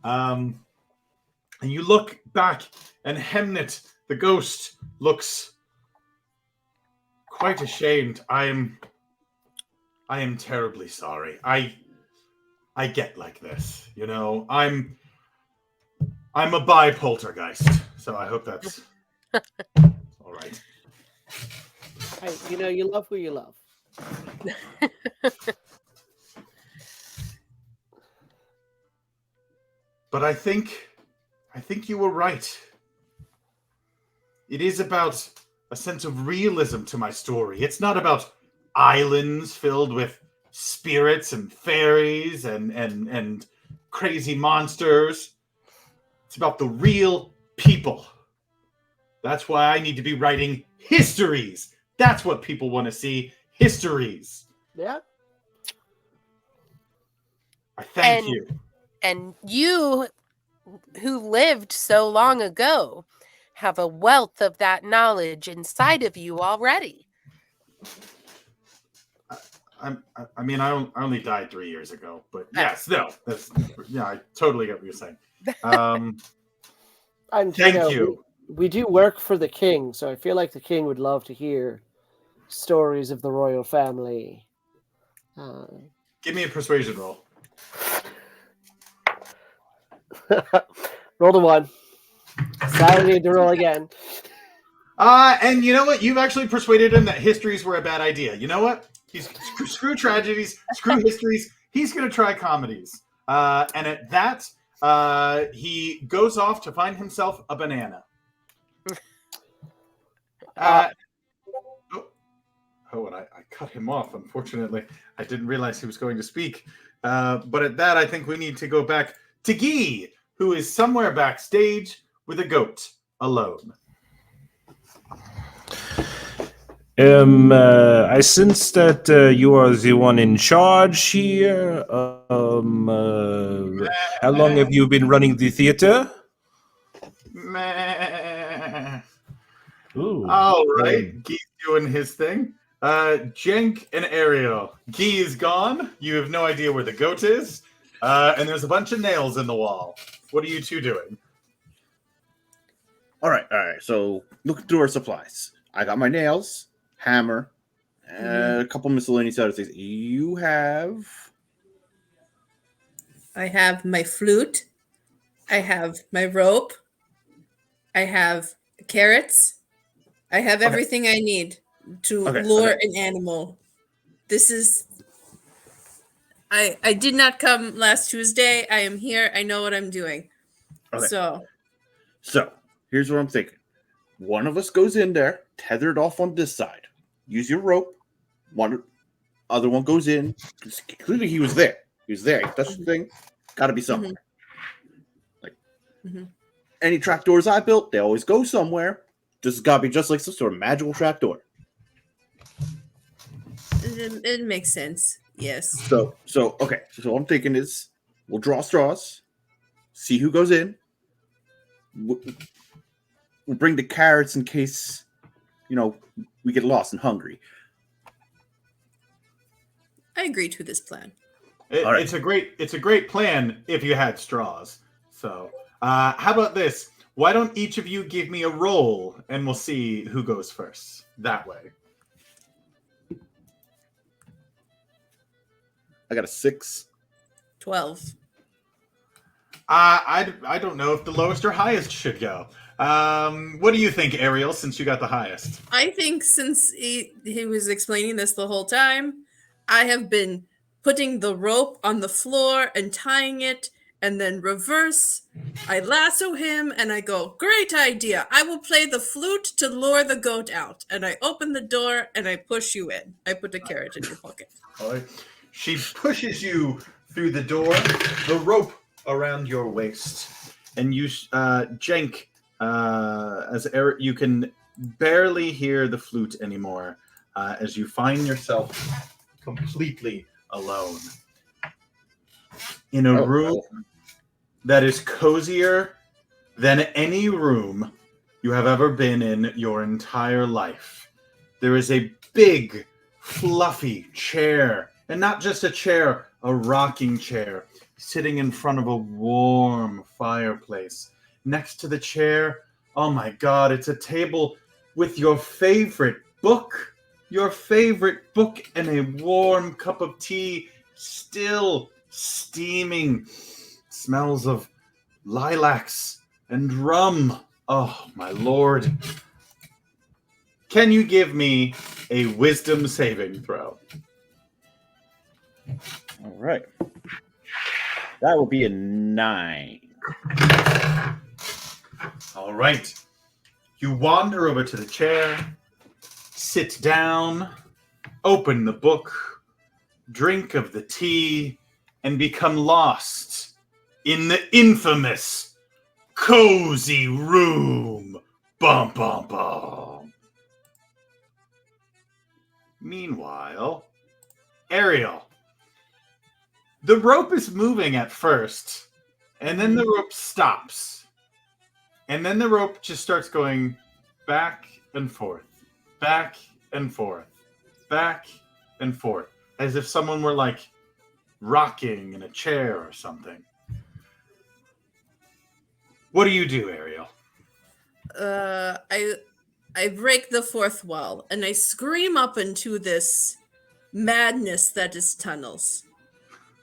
And you look back, and Hemnet, the ghost, looks quite ashamed. I am terribly sorry. I get like this, you know. I'm a bi-poltergeist, so I hope that's all right. Hey, you know, you love who you love. But I think you were right. It is about a sense of realism to my story. It's not about islands filled with spirits and fairies and crazy monsters. It's about the real people. That's why I need to be writing histories. That's what people want to see. Histories. Yeah. I thank you. And you, who lived so long ago, have a wealth of that knowledge inside of you already. I only died 3 years ago, but yes, no, I totally get what you're saying. And Thank you. We do work for the king, so I feel like the king would love to hear stories of the royal family. Give me a persuasion roll. Roll a 1. Sorry, need to roll again. And you know what? You've actually persuaded him that histories were a bad idea. You know what? He's screw tragedies, screw histories. He's going to try comedies. And at that, he goes off to find himself a banana. And I cut him off, unfortunately. I didn't realize he was going to speak. But at that, I think we need to go back to Guy, who is somewhere backstage with a goat alone. I sense that you are the one in charge here. How long have you been running the theater? Ooh. All right, Guy's doing his thing. Jenk and Ariel. Guy is gone. You have no idea where the goat is. And there's a bunch of nails in the wall. What are you two doing? All right. So look through our supplies. I got my nails, hammer, a couple miscellaneous other things. I have my flute. I have my rope. I have carrots. I have everything I need to lure an animal. This is... I did not come last Tuesday. I am here. I know what I'm doing. Okay. So here's what I'm thinking. One of us goes in there, tethered off on this side. Use your rope. Other one goes in. Clearly he was there. He was there. That's the thing. Got to be somewhere. Any trapdoors I built, they always go somewhere. This has got to be just like some sort of magical trapdoor. it makes sense. Yes. So what I'm thinking is we'll draw straws, see who goes in. We'll bring the carrots in case, we get lost and hungry. I agree to this plan. It's a great plan if you had straws. So how about this? Why don't each of you give me a roll, and we'll see who goes first. That way. I got a 6. 12. I don't know if the lowest or highest should go. What do you think, Ariel, since you got the highest? I think since he was explaining this the whole time, I have been putting the rope on the floor and tying it, and then reverse. I lasso him and I go, great idea. I will play the flute to lure the goat out. And I open the door and I push you in. I put a carrot in your pocket. All right. She pushes you through the door, the rope around your waist, and you jank as Eric. You can barely hear the flute anymore as you find yourself completely alone in a room that is cozier than any room you have ever been in your entire life. There is a big, fluffy chair, and not just a chair, a rocking chair, sitting in front of a warm fireplace. Next to the chair, oh my God, it's a table with your favorite book and a warm cup of tea, still steaming. Smells of lilacs and rum. Oh my Lord. Can you give me a wisdom saving throw? All right. That will be a 9. All right. You wander over to the chair, sit down, open the book, drink of the tea, and become lost in the infamous cozy room. Bum, bum, bum. Meanwhile, Ariel, the rope is moving at first, and then the rope stops. And then the rope just starts going back and forth, back and forth, back and forth, as if someone were like rocking in a chair or something. What do you do, Ariel? I break the fourth wall and I scream up into this madness that is tunnels.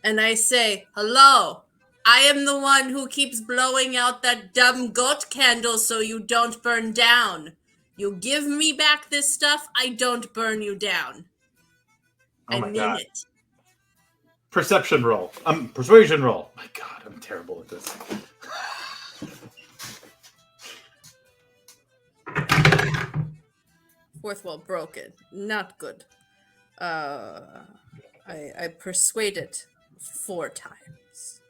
And I say, hello, I am the one who keeps blowing out that dumb goat candle so you don't burn down. You give me back this stuff, I don't burn you down. Oh I my mean God. it. Perception roll. Persuasion roll. My God, I'm terrible at this. Fourth wall broken. Not good. I persuaded 4 times.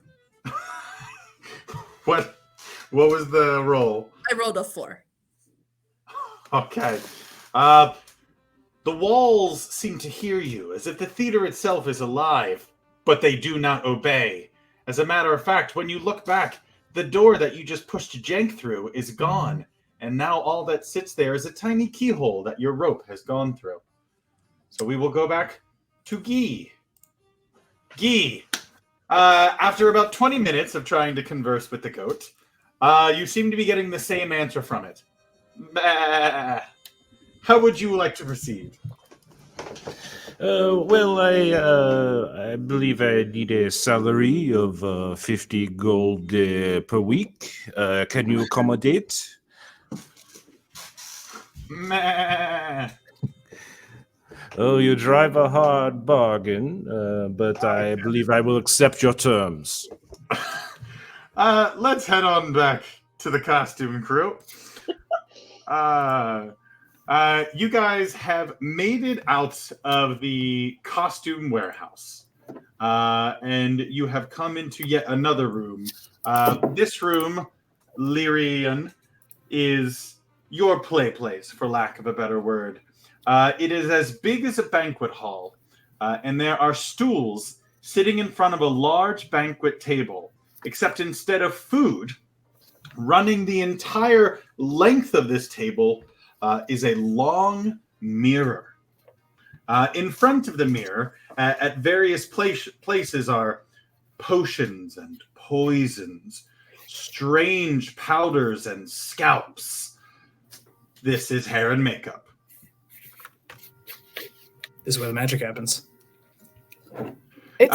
What was the roll? I rolled a 4. Okay. The walls seem to hear you, as if the theater itself is alive, but they do not obey. As a matter of fact, when you look back, the door that you just pushed Jank through is gone, and now all that sits there is a tiny keyhole that your rope has gone through. So we will go back to Guy. Guy, after about 20 minutes of trying to converse with the goat, you seem to be getting the same answer from it. How would you like to proceed? Well, I believe I need a salary of 50 gold per week. Can you accommodate? Oh, you drive a hard bargain, but I believe I will accept your terms. Let's head on back to the costume crew. You guys have made it out of the costume warehouse, and you have come into yet another room. This room, Lyrian, is your play place, for lack of a better word. It is as big as a banquet hall, and there are stools sitting in front of a large banquet table, except instead of food, running the entire length of this table is a long mirror. In front of the mirror, at various places, are potions and poisons, strange powders and scalps. This is hair and makeup. This is where the magic happens. It's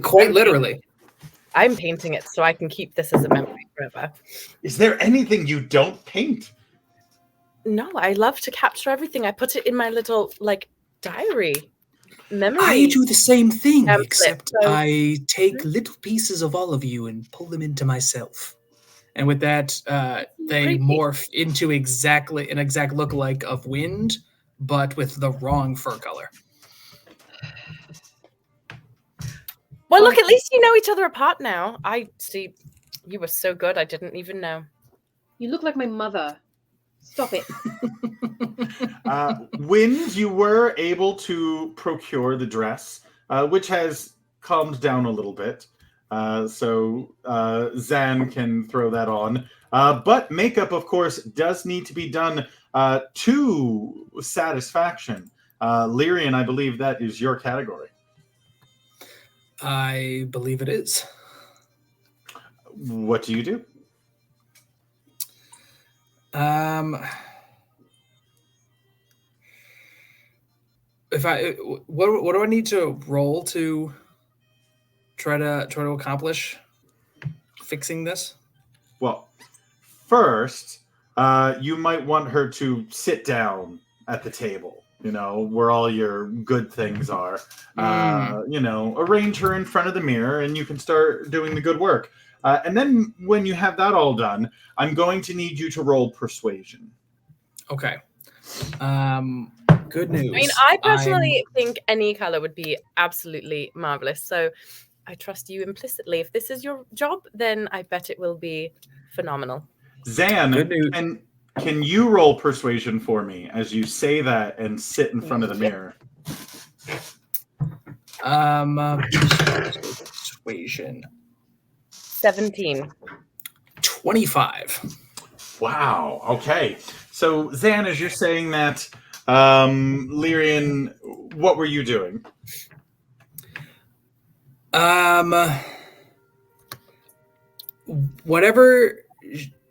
Quite literally. I'm painting it so I can keep this as a memory forever. Is there anything you don't paint? No, I love to capture everything. I put it in my little diary. Memory. I do the same thing, Template, except so- I take little pieces of all of you and pull them into myself. And with that, they Creepy. morph into an exact lookalike of Wind, but with the wrong fur color. Well, look, at least you know each other apart now. I see. You were so good, I didn't even know. You look like my mother. Stop it. Wind, you were able to procure the dress, which has calmed down a little bit. So Zan can throw that on. But makeup, of course, does need to be done to satisfaction. Lyrian, I believe that is your category. I believe it is. What do you do? What do I need to roll to try to accomplish fixing this? Well, first, you might want her to sit down at the table, where all your good things are. Arrange her in front of the mirror and you can start doing the good work. And then when you have that all done, I'm going to need you to roll persuasion. Okay. Good news. I mean, I personally think any color would be absolutely marvelous. So I trust you implicitly. If this is your job, then I bet it will be phenomenal. Zan, Good news. can you roll persuasion for me as you say that and sit in front of the mirror? Persuasion. 17. 25. Wow. Okay. So Zan, as you're saying that, Lyrian, what were you doing? Whatever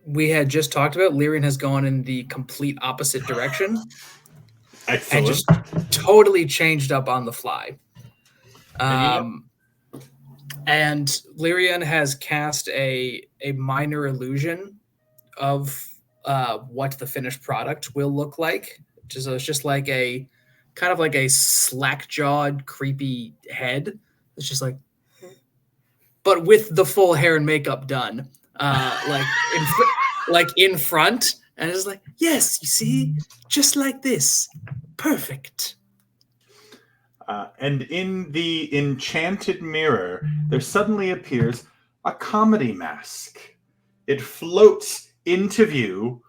we had just talked about, Lyrian has gone in the complete opposite direction. Excellent. And just totally changed up on the fly. And Lyrian has cast a minor illusion of what the finished product will look like. So it's just like a kind of like a slack-jawed, creepy head. It's just but with the full hair and makeup done, in front, and it's like, yes, you see, just like this, perfect. And in the enchanted mirror, there suddenly appears a comedy mask. It floats into view,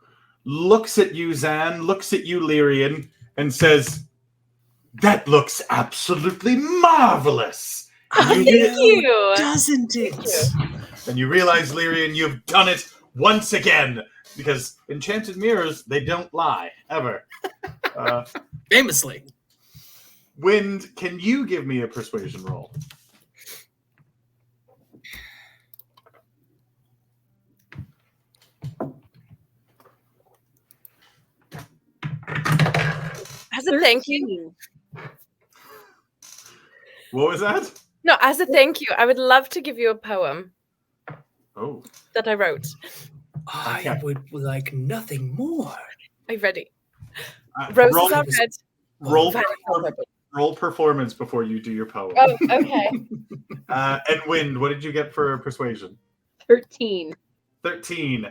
looks at you, Zan, looks at you, Lyrian, and says, "That looks absolutely marvelous." Thank you. Doesn't it? And you realize, Lyrian, you've done it once again, because enchanted mirrors, they don't lie, ever. Famously. Wind, can you give me a persuasion roll? As a thank you. What was that? No, as a thank you, I would love to give you a poem Oh. that I wrote. I would like nothing more. Are you ready? Roll, Roses are red. roll performance before you do your poem. Oh, okay. And Wind, what did you get for persuasion? 13. 13.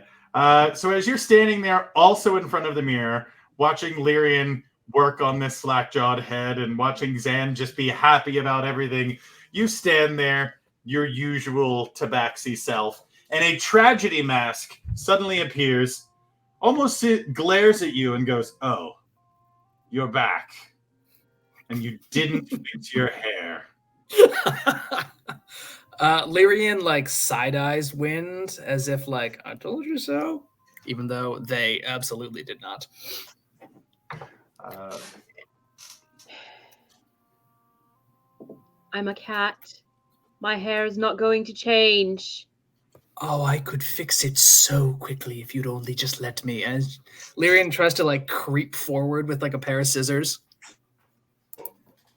So as you're standing there, also in front of the mirror, watching Lyrian work on this slack-jawed head and watching Zan just be happy about everything, you stand there, your usual tabaxi self, and a tragedy mask suddenly appears, almost glares at you and goes, "Oh, you're back. And you didn't fix your hair." Lyrian side-eyes Wind as if I told you so, even though they absolutely did not. I'm a cat. My hair is not going to change. Oh, I could fix it so quickly if you'd only just let me. And Lyrian tries to like creep forward with like a pair of scissors.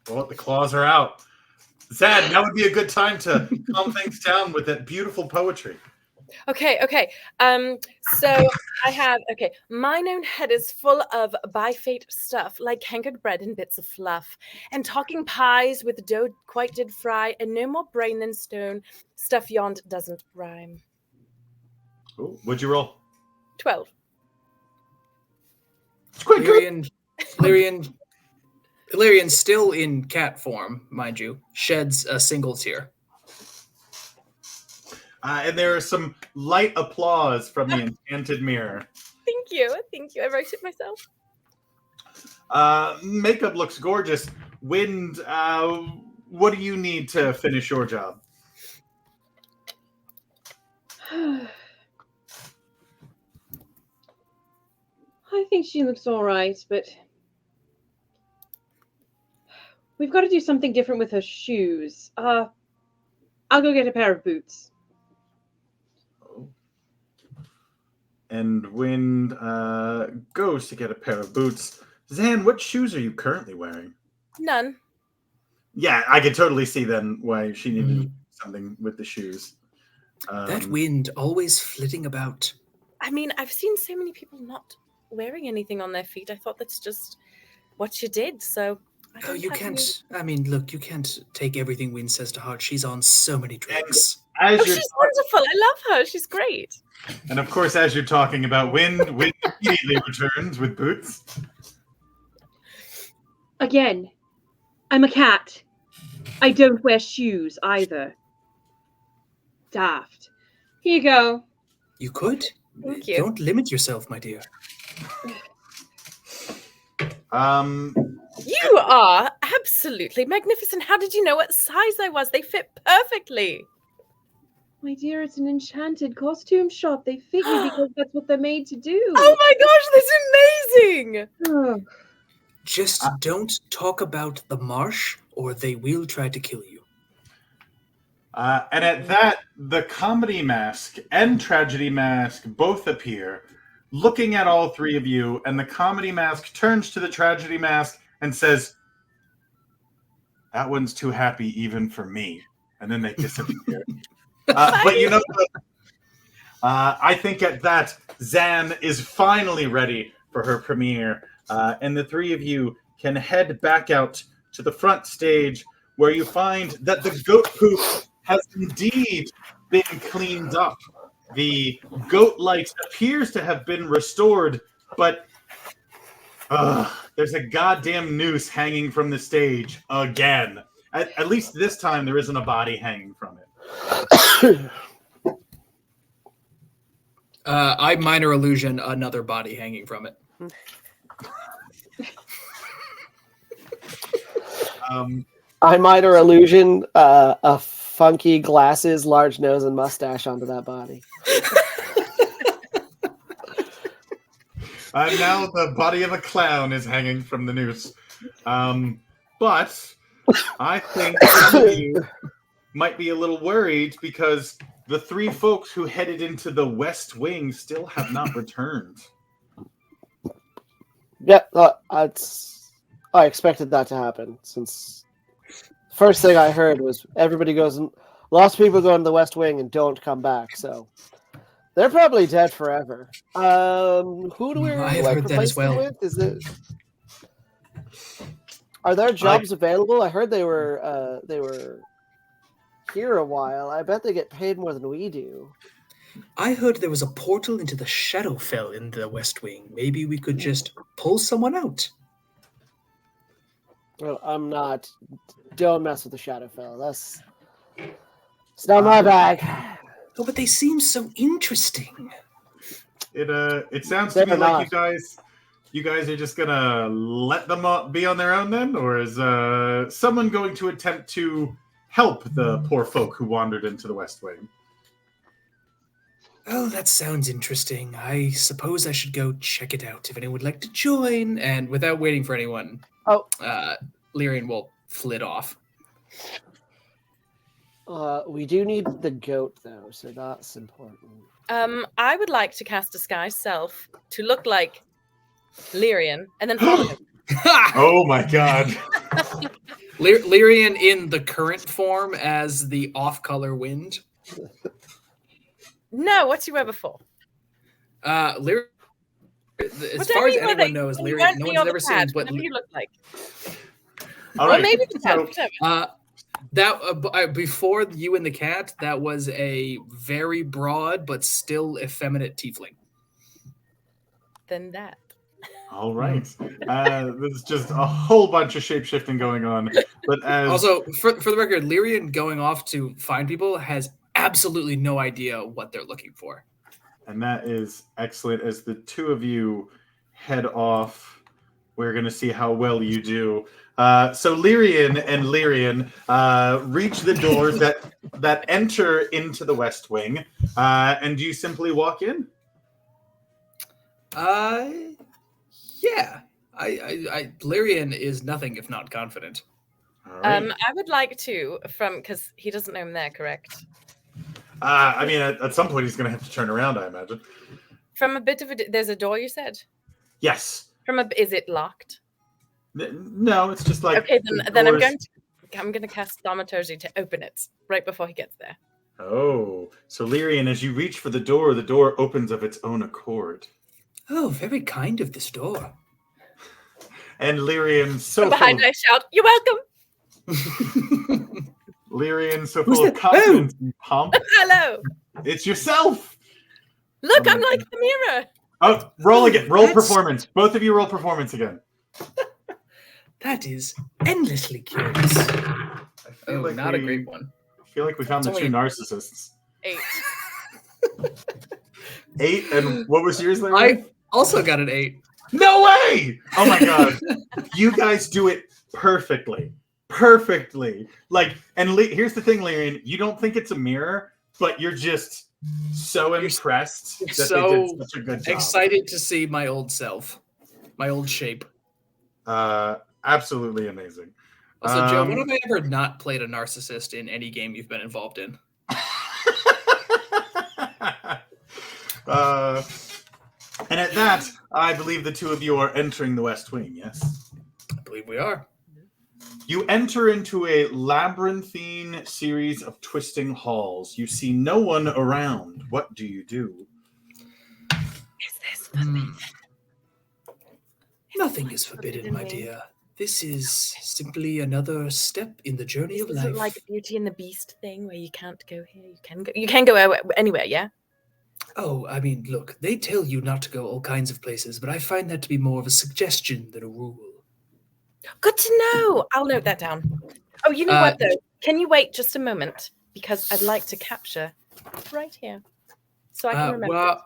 Well, the claws are out. Zad, now would be a good time to calm things down with that beautiful poetry. Okay. So I have mine own head is full of by fate stuff, like cankered bread and bits of fluff, and talking pies with dough quite did fry, and no more brain than stone. Stuff yond doesn't rhyme. Ooh, what'd you roll? 12. It's quite good. Lyrian, still in cat form, mind you, sheds a single tear. And there is some light applause from the enchanted mirror. Thank you. I wrote it myself. Makeup looks gorgeous. Wind, what do you need to finish your job? I think she looks all right, but we've got to do something different with her shoes. I'll go get a pair of boots. And Wind goes to get a pair of boots. Zan, what shoes are you currently wearing? None. Yeah, I could totally see then why she needed to do something with the shoes. That Wind always flitting about. I mean, I've seen so many people not wearing anything on their feet. I thought that's just what she did. So you can't. I mean, look, you can't take everything Wind says to heart. She's on so many drugs. She's wonderful. I love her. She's great. And of course, as you're talking about Wind immediately returns with boots. Again, I'm a cat. I don't wear shoes either. Daft. Here you go. You could. Thank you. Don't limit yourself, my dear. You are absolutely magnificent. How did you know what size I was? They fit perfectly. My dear, it's an enchanted costume shop. They fit you because that's what they're made to do. Oh my gosh, that's amazing! Oh. Just don't talk about the marsh or they will try to kill you. And at that, the comedy mask and tragedy mask both appear, looking at all three of you, and the comedy mask turns to the tragedy mask and says, "That one's too happy even for me." And then they disappear. But you know what? I think at that, Zan is finally ready for her premiere. And the three of you can head back out to the front stage where you find that the goat poop has indeed been cleaned up. The goat light appears to have been restored, but there's a goddamn noose hanging from the stage again. At least this time there isn't a body hanging from it. I minor illusion another body hanging from it. I minor illusion a funky glasses, large nose, and mustache onto that body. Now the body of a clown is hanging from the noose. But I think some of you might be a little worried because the three folks who headed into the West Wing still have not returned. Yeah, I expected that to happen since first thing I heard was everybody goes, lots of people go into the West Wing and don't come back, so they're probably dead forever. Who do we replace them with? Is it? Are there jobs available? I heard they were here a while. I bet they get paid more than we do. I heard there was a portal into the Shadowfell in the West Wing. Maybe we could just pull someone out. Well, I'm not. Don't mess with the Shadowfell. It's not my bag. Oh, but they seem so interesting. It sounds to me like you guys are just gonna let them be on their own then, or is someone going to attempt to help the poor folk who wandered into the West Wing? Oh, that sounds interesting. I suppose I should go check it out if anyone would like to join. And without waiting for anyone, Lyrian will flit off. We do need the goat though, so that's important. I would like to cast Disguise Self to look like Lyrian and then follow him. Oh my god. Lyrian in the current form as the off-color wind. No, what's you wear before? Lyrian, as Whatever far as you anyone like, knows, you Lyrian, weren't no me one's or the ever cat, seen what. whatever you look like. All Or right. maybe the cat, So, whatever. Before you and the cat, that was a very broad but still effeminate tiefling. Then that. all right. There's just a whole bunch of shape-shifting going on. But as Also, for the record, Lyrian going off to find people has absolutely no idea what they're looking for. And that is excellent. As the two of you head off, we're going to see how well you do. So Lyrian and Lyrian reach the doors that enter into the West Wing, and you simply walk in. Yeah. I Lyrian is nothing if not confident. All right. I would like to, because he doesn't know I'm there, correct? I mean, at some point he's going to have to turn around, I imagine. From a bit of there's a door, you said? Yes. Is it locked? No, it's just like Okay, the then I'm doors- going to cast Thaumaturgy to open it right before he gets there. Oh, so Lyrian, as you reach for the door opens of its own accord. Oh, very kind of this door. And Lyrian, so From behind, I shout, "You're welcome!" Lyrian, so Who's full of that? confidence and pomp. Hello! It's yourself. Look, Oh I'm my like the mirror! Oh, roll again. Roll That's- performance. Both of you roll performance again. That is endlessly curious. I feel Oh, not a great one. I feel like we found the It's two only- narcissists. 8. 8, and what was yours, Lyrian? I also got an 8. No way! Oh my god. You guys do it perfectly. Perfectly. Like, and here's the thing, Lyrian, you don't think it's a mirror, but you're just so impressed you're that so they did such a good job. Excited to see my old self, my old shape. Absolutely amazing. Also, Joe, when have I ever not played a narcissist in any game you've been involved in? And at that, I believe the two of you are entering the West Wing, yes? I believe we are. You enter into a labyrinthine series of twisting halls. You see no one around. What do you do? Is this forbidden? Nothing is forbidden, my dear. This is simply another step in the journey of Is life. it like a Beauty and the Beast thing where you can't go here, you can go anywhere, yeah? Oh, I mean, look, they tell you not to go all kinds of places, but I find that to be more of a suggestion than a rule. Good to know. I'll note that down. Oh, you know what though? Can you wait just a moment? Because I'd like to capture right here. So I can remember. Well,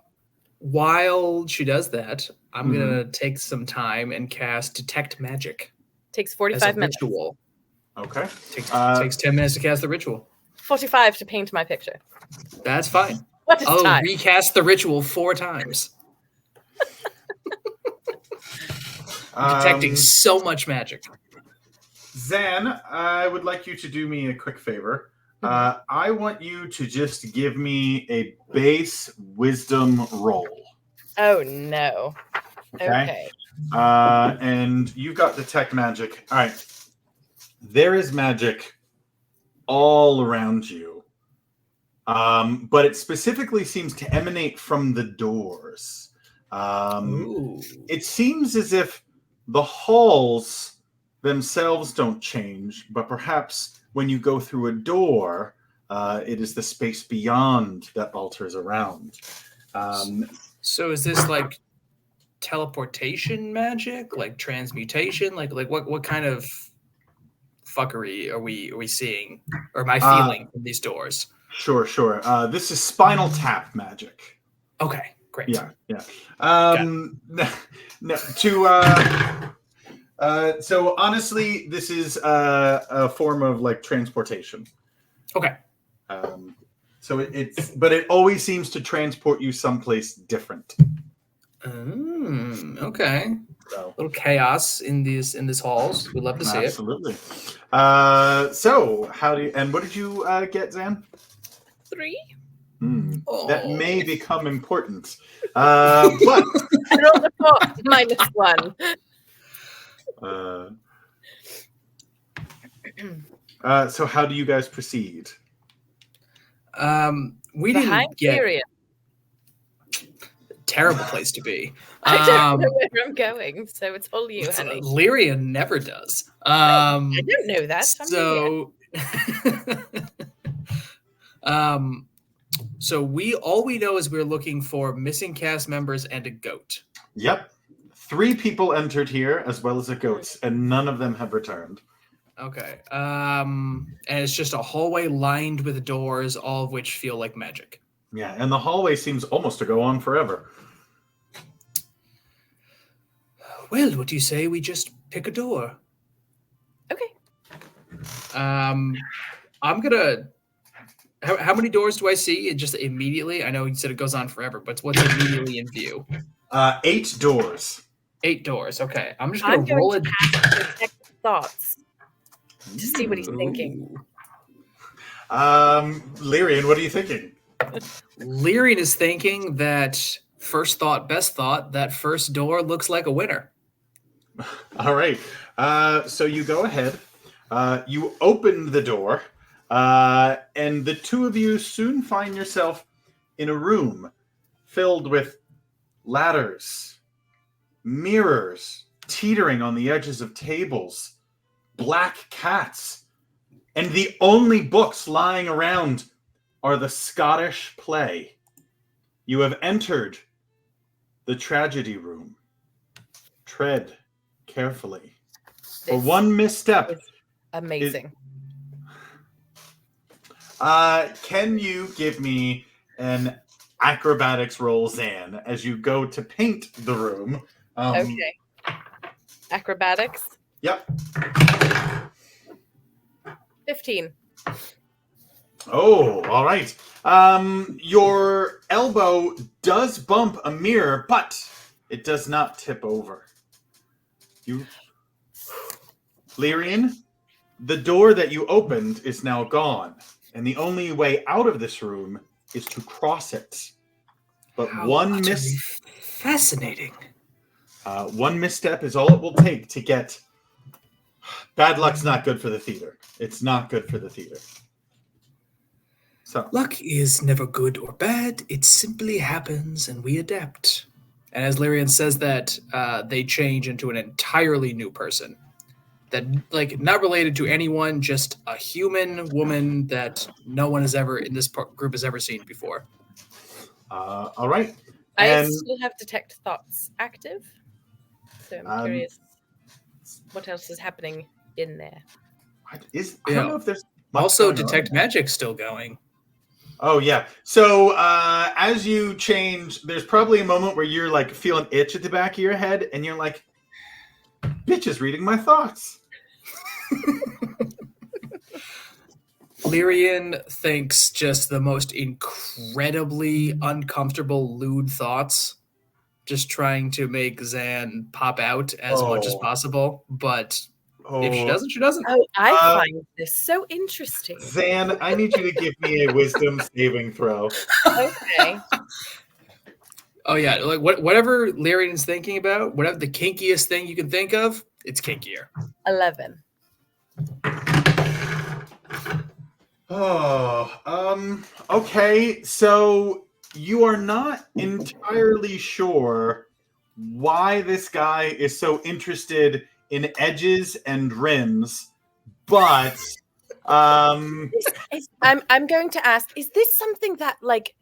while she does that, I'm going to take some time and cast Detect Magic. Takes as 45 a minutes. ritual. Okay. Takes 10 minutes to cast the ritual. 45 to paint my picture. That's fine. What is I'll time? recast the ritual 4 times. Detecting so much magic. Zan, I would like you to do me a quick favor. I want you to just give me a base wisdom roll. Oh no. Okay. And you've got detect magic. All right. There is magic all around you. But it specifically seems to emanate from the doors. It seems as if the halls themselves don't change, but perhaps when you go through a door, it is the space beyond that alters around. So is this like teleportation magic, like transmutation, like what kind of fuckery are we seeing, or am I feeling from these doors? Sure. This is spinal tap magic. Okay, great. Yeah. So honestly, this is a form of like transportation. Okay. So but it always seems to transport you someplace different. Okay. So. Little chaos in these halls. We'd love to see Absolutely. So how do you, and what did you get, Zan? 3. That may become important. But I rolled a 4 -1. So how do you guys proceed? We Behind didn't get Tyrion. terrible place to be. I don't know where I'm going, so it's all you, honey. Lyria never does. I don't know that. So, so all we know is we're looking for missing cast members and a goat. Yep. 3 people entered here as well as a goat, and none of them have returned. Okay. And it's just a hallway lined with doors, all of which feel like magic. Yeah, and the hallway seems almost to go on forever. Well, what do you say we just pick a door? Okay. I'm gonna. How many doors do I see? Just immediately. I know you said it goes on forever, but what's immediately in view? 8 doors. 8 doors. Okay, I'm just gonna roll it. Detect thoughts to see what he's thinking. Lyrian, what are you thinking? Lyrian is thinking that first thought, best thought. That first door looks like a winner. All right. So you go ahead. You open the door, and the 2 of you soon find yourself in a room filled with ladders, mirrors teetering on the edges of tables, black cats, and the only books lying around are the Scottish play. You have entered the tragedy room. Tread carefully. For one misstep. Amazing. Can you give me an acrobatics roll, Zan, as you go to paint the room? Okay. Acrobatics. Yep. 15. Oh, all right. Your elbow does bump a mirror, but it does not tip over. Lyrian, the door that you opened is now gone, and the only way out of this room is to cross it. But fascinating. One misstep is all it will take to get. Bad luck's not good for the theater. It's not good for the theater. So luck is never good or bad. It simply happens, and we adapt. And as Lyrian says that, they change into an entirely new person. That, like, not related to anyone, just a human woman that no one has ever in this group has ever seen before. All right. I still have detect thoughts active, so I'm curious what else is happening in there. I don't know if there's also detect magic still going. Oh yeah. So as you change, there's probably a moment where you're like feeling itch at the back of your head, and you're like, "Bitch is reading my thoughts." Lyrian thinks just the most incredibly uncomfortable lewd thoughts, just trying to make Zan pop out as much as possible. But if she doesn't, she doesn't. Oh, I find this so interesting. Zan, I need you to give me a wisdom saving throw. Okay. Oh yeah, like whatever Lyrian's thinking about, whatever the kinkiest thing you can think of, it's kinkier. 11. Okay, so you are not entirely sure why this guy is so interested in edges and rims, but I'm going to ask, is this something that like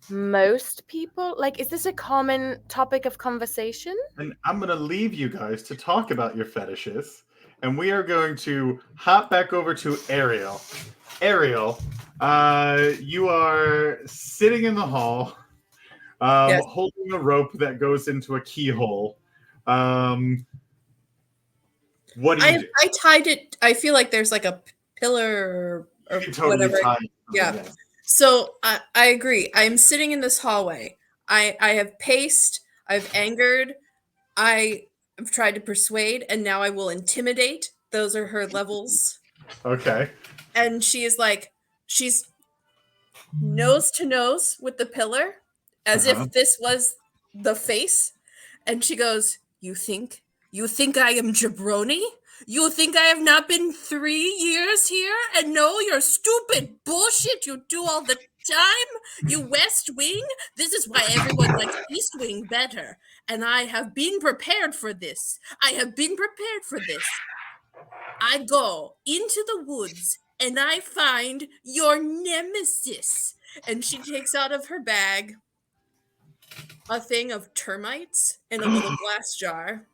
most people like, is this a common topic of conversation? And I'm going to leave you guys to talk about your fetishes, and we are going to hop back over to Ariel. Ariel, you are sitting in the hall, Yes. holding a rope that goes into a keyhole. What do you do? I tied it. I feel like there's like a pillar or You can totally whatever. tie it. Yeah. Yes. So I agree. I'm sitting in this hallway. I have paced. I've angered. I I've tried to persuade, and now I will intimidate. Those are her levels. Okay. And she is like, she's nose to nose with the pillar, as if this was the face. And she goes, You think I am jabroni? You think I have not been 3 years here and know your stupid bullshit you do all the time? You West Wing? This is why everyone likes East Wing better. And I have been prepared for this. I go into the woods and I find your nemesis. And she takes out of her bag a thing of termites in a little glass jar.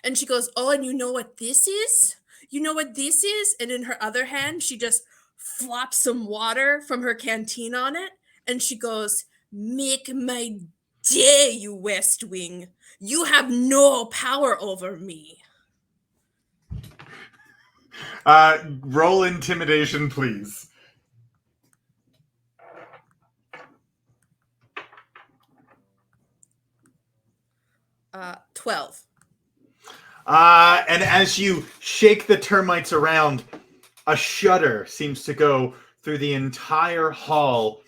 And she goes, Oh, and you know what this is? You know what this is? And in her other hand, she just flops some water from her canteen on it. And she goes, Make my day, you West Wing. You have no power over me. Roll intimidation, please. 12. And as you shake the termites around, a shudder seems to go through the entire hall.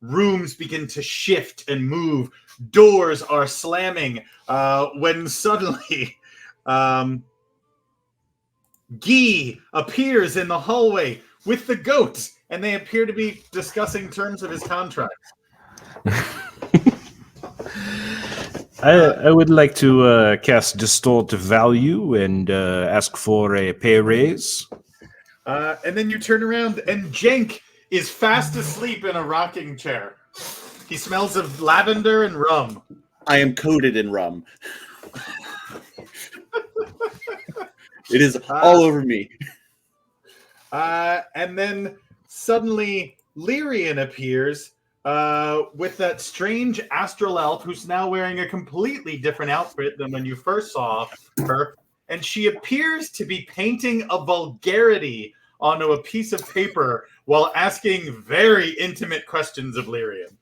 Rooms begin to shift and move. Doors are slamming when suddenly Guy appears in the hallway with the goat, and they appear to be discussing terms of his contract. I would like to cast Distort Value and ask for a pay raise. And then you turn around, and Jenk is fast asleep in a rocking chair. He smells of lavender and rum. I am coated in rum. It is all over me. And then suddenly Lyrian appears with that strange astral elf who's now wearing a completely different outfit than when you first saw her. And she appears to be painting a vulgarity onto a piece of paper while asking very intimate questions of Lyrian.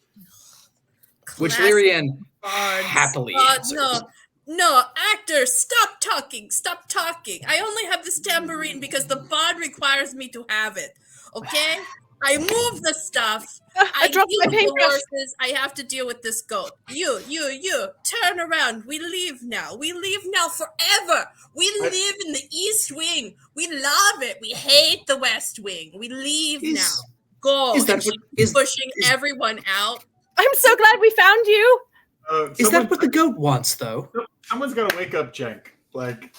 Which Lyrian Bards. happily answers. No, actor, stop talking. I only have this tambourine because the bard requires me to have it. Okay? I move the stuff. I dropped deal my with the paintbrush. horses. I have to deal with this goat. You, turn around. We leave now forever. We live in the East Wing. We love it. We hate the West Wing. We leave now. Go. Is that pushing everyone out. I'm so glad we found you. Is that what the goat wants, though? Someone's got to wake up Jenk. Like,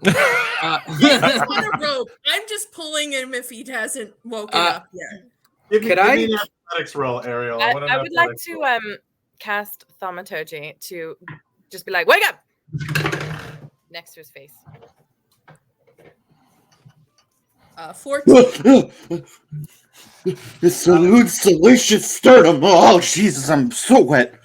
He's on a rope. I'm just pulling him if he hasn't woken up yet. give me an athletics roll, Ariel. I want an would like athletics to roll. cast thaumaturgy to just be like, wake up! Next to his face. 14. This salutes delicious sternum. Oh, Jesus, I'm so wet.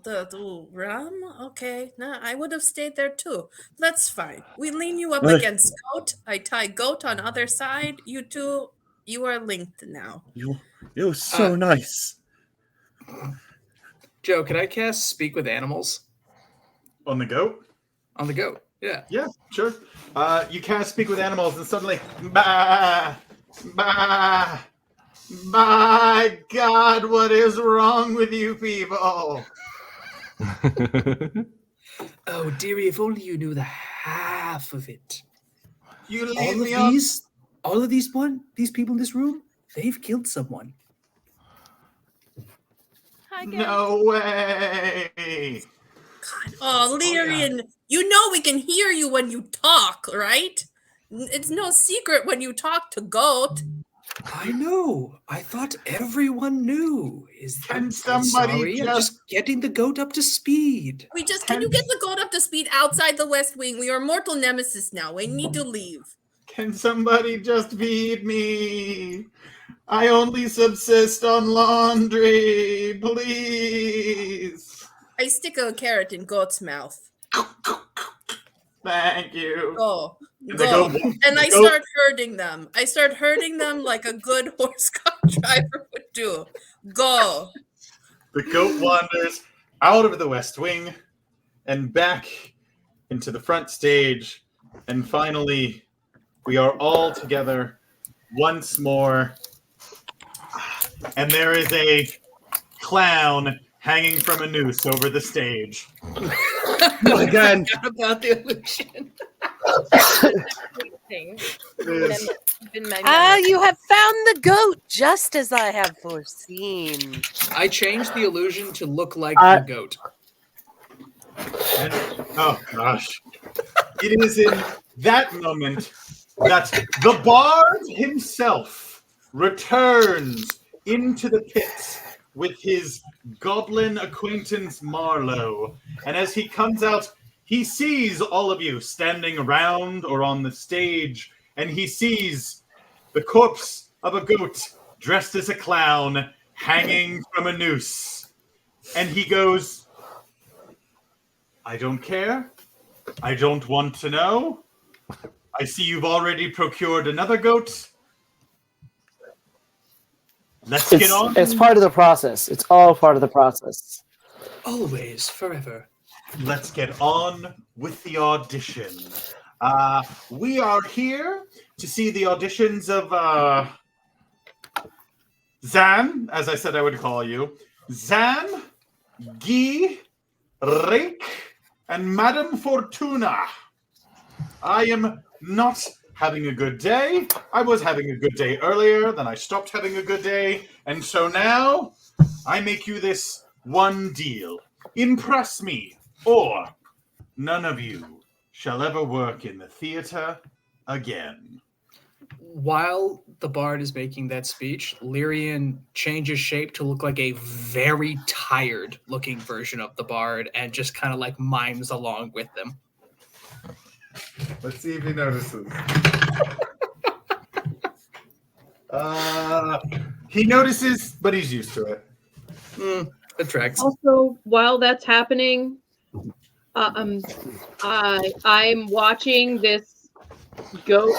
The rum? Okay. No, I would have stayed there too. That's fine. We lean you up against goat. I tie goat on other side. You two, you are linked now. You're so nice. Joe, can I cast Speak with Animals On the goat? on the goat? Yeah. Yeah, sure. You cast Speak with Animals, and suddenly, bah, bah, my God, what is wrong with you people? Oh, dearie, if only you knew the half of it. You leave All me of on. these people in this room, they've killed someone. Hi, guys. No way. Oh, Lyrian, you know we can hear you when you talk, right? It's no secret when you talk to goat. I know. I thought everyone knew. Can somebody I'm just getting the goat up to speed. Can you get the goat up to speed outside the West Wing? We are mortal nemesis now. We need to leave. Can somebody just feed me? I only subsist on laundry, please. I stick a carrot in goat's mouth. Thank you. Go. And Go. the goat- And I the goat- start herding them. I start herding them like a good horse car driver would do. Go. The goat wanders out of the West Wing and back into the front stage. And finally, we are all together once more. And there is a clown hanging from a noose over the stage. Again. About the illusion. You have found the goat, just as I have foreseen. I changed the illusion to look like the goat. And, oh gosh. It is in that moment that the bard himself returns into the pits with his goblin acquaintance Marlowe. And as he comes out, he sees all of you standing around or on the stage, and he sees the corpse of a goat dressed as a clown hanging from a noose. And he goes, I don't care. I don't want to know. I see you've already procured another goat. Let's get on. It's part of the process. It's all part of the process. Always, forever. Let's get on with the audition. We are here to see the auditions of Zan, as I said I would call you. Zan, Guy, Rake, and Madame Fortuna. I am not having a good day. I was having a good day earlier, then I stopped having a good day, and so now I make you this one deal. Impress me, or none of you shall ever work in the theater again. While the bard is making that speech, Lyrian changes shape to look like a very tired looking version of the bard and just kind of like mimes along with them. Let's see if he notices. He notices, but he's used to it. It tracks. Also, while that's happening, I'm watching this goat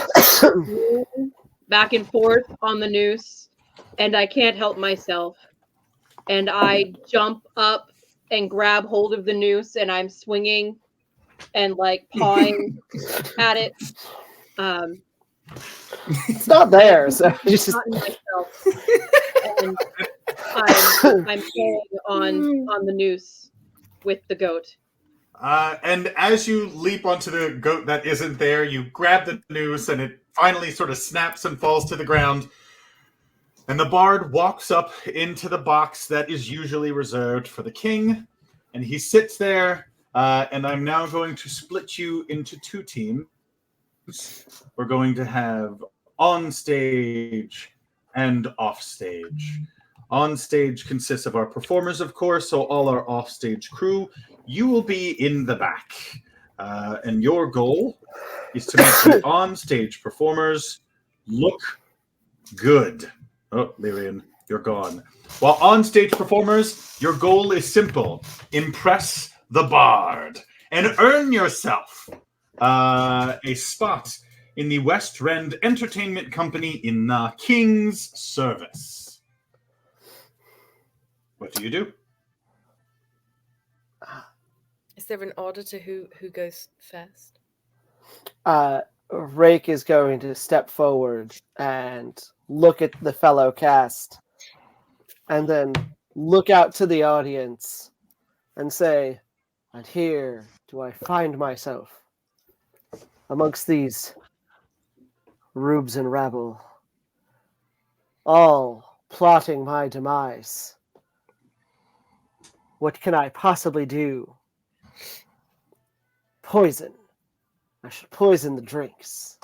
back and forth on the noose, and I can't help myself. And I jump up and grab hold of the noose, and I'm swinging and like pawing at it. It's not there, so you just myself. And I'm playing on the noose with the goat. And as you leap onto the goat that isn't there, you grab the noose and it finally sort of snaps and falls to the ground. And the bard walks up into the box that is usually reserved for the king. And he sits there, and I'm now going to split you into two teams. We're going to have on stage and off stage. On stage consists of our performers, of course, so all our off stage crew. You will be in the back. And your goal is to make the on stage performers look good. Oh, Lyrian, you're gone. While on stage performers, your goal is simple. Impress the bard and earn yourself a spot in the West Rend Entertainment Company in the King's service. What do you do? Is there an order to who goes first? Rake is going to step forward and look at the fellow cast and then look out to the audience and say, and here do I find myself amongst these rubes and rabble, all plotting my demise. What can I possibly do? Poison. I should poison the drinks.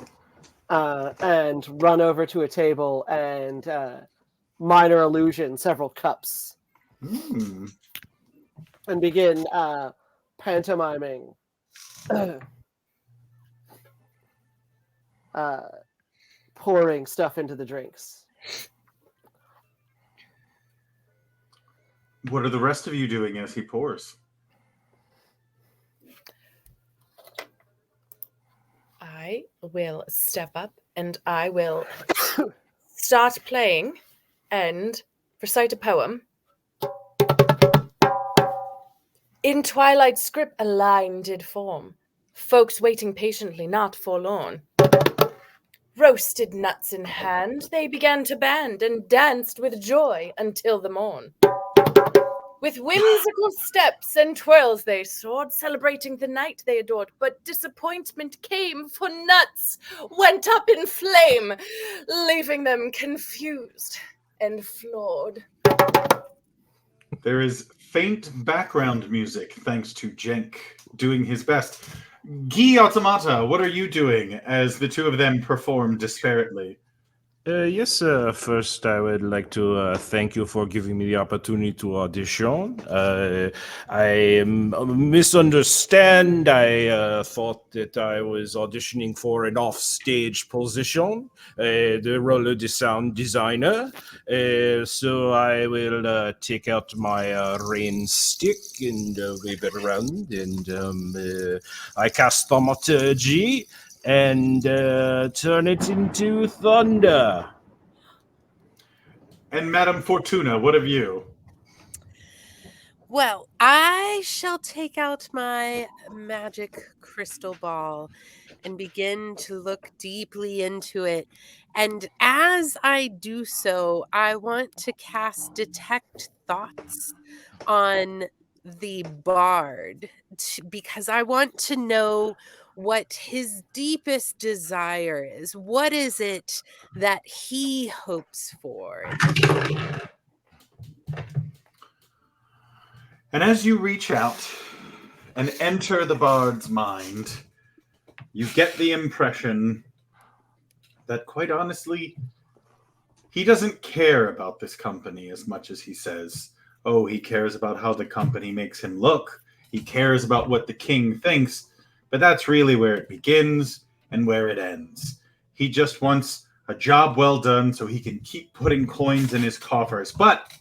And run over to a table and minor illusion several cups. And begin pantomiming pouring stuff into the drinks. What are the rest of you doing as he pours? I will step up and I will start playing and recite a poem. In twilight script a line did form, folks waiting patiently, not forlorn. Roasted nuts in hand, they began to band and danced with joy until the morn. With whimsical steps and twirls they soared, celebrating the night they adored. But disappointment came, for nuts went up in flame, leaving them confused and floored. There is faint background music thanks to Jenk doing his best. Guy Automata, what are you doing as the two of them perform disparately? Yes, first I would like to thank you for giving me the opportunity to audition. I misunderstand. I thought that I was auditioning for an off-stage position, the role of the sound designer. So I will take out my rain stick and wave it around, and I cast thaumaturgy and turn it into thunder. And Madame Fortuna, what of you? Well, I shall take out my magic crystal ball and begin to look deeply into it. And as I do so, I want to cast Detect Thoughts on the bard because I want to know what his deepest desire is. What is it that he hopes for? And as you reach out and enter the bard's mind, you get the impression that, quite honestly, he doesn't care about this company as much as he says. Oh, he cares about how the company makes him look. He cares about what the king thinks. But that's really where it begins and where it ends. He just wants a job well done so he can keep putting coins in his coffers. But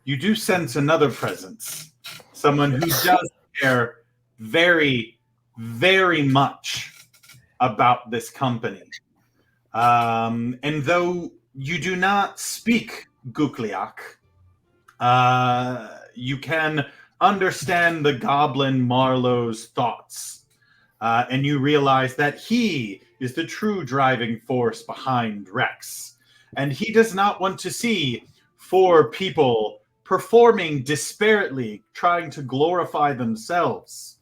you do sense another presence. Someone who does care very, very much about this company. And though you do not speak Gukliak, you can understand the goblin Marlowe's thoughts. And you realize that he is the true driving force behind WRECKS. And he does not want to see 4 people performing disparately, trying to glorify themselves.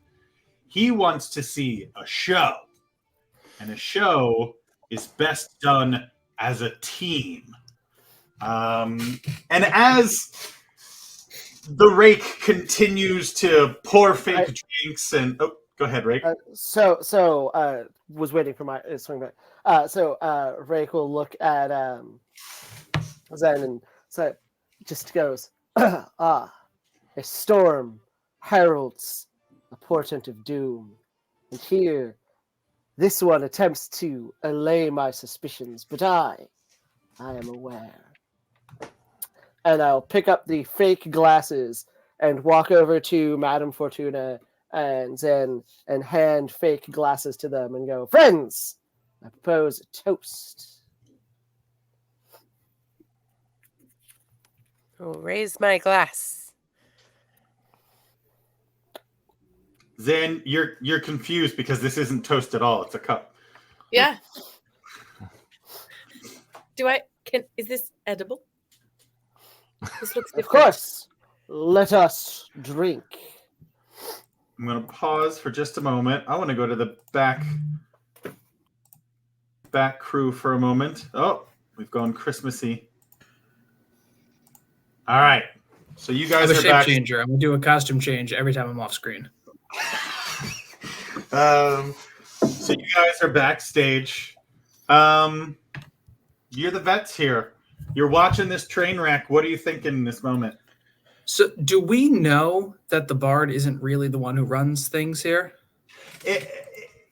He wants to see a show. And a show is best done as a team. And as the rake continues to pour fake drinks and... Oh, go ahead, Rake. Was waiting for my swing back. Rake will look at Zen and just goes, a storm heralds a portent of doom. And here, this one attempts to allay my suspicions, but I am aware. And I'll pick up the fake glasses and walk over to Madame Fortuna and Zen and hand fake glasses to them and go, friends, I propose a toast. I'll raise my glass. Zen, you're confused because this isn't toast at all. It's a cup. Yeah. Is this edible? This looks different. Of course. Let us drink. I'm going to pause for just a moment. I want to go to the back crew for a moment. Oh, we've gone Christmassy. All right. So you guys I'm a are shape back. changer. I'm going to do a costume change every time I'm off screen. So you guys are backstage. You're the vets here. You're watching this train wreck. What are you thinking in this moment? So do we know that the bard isn't really the one who runs things here?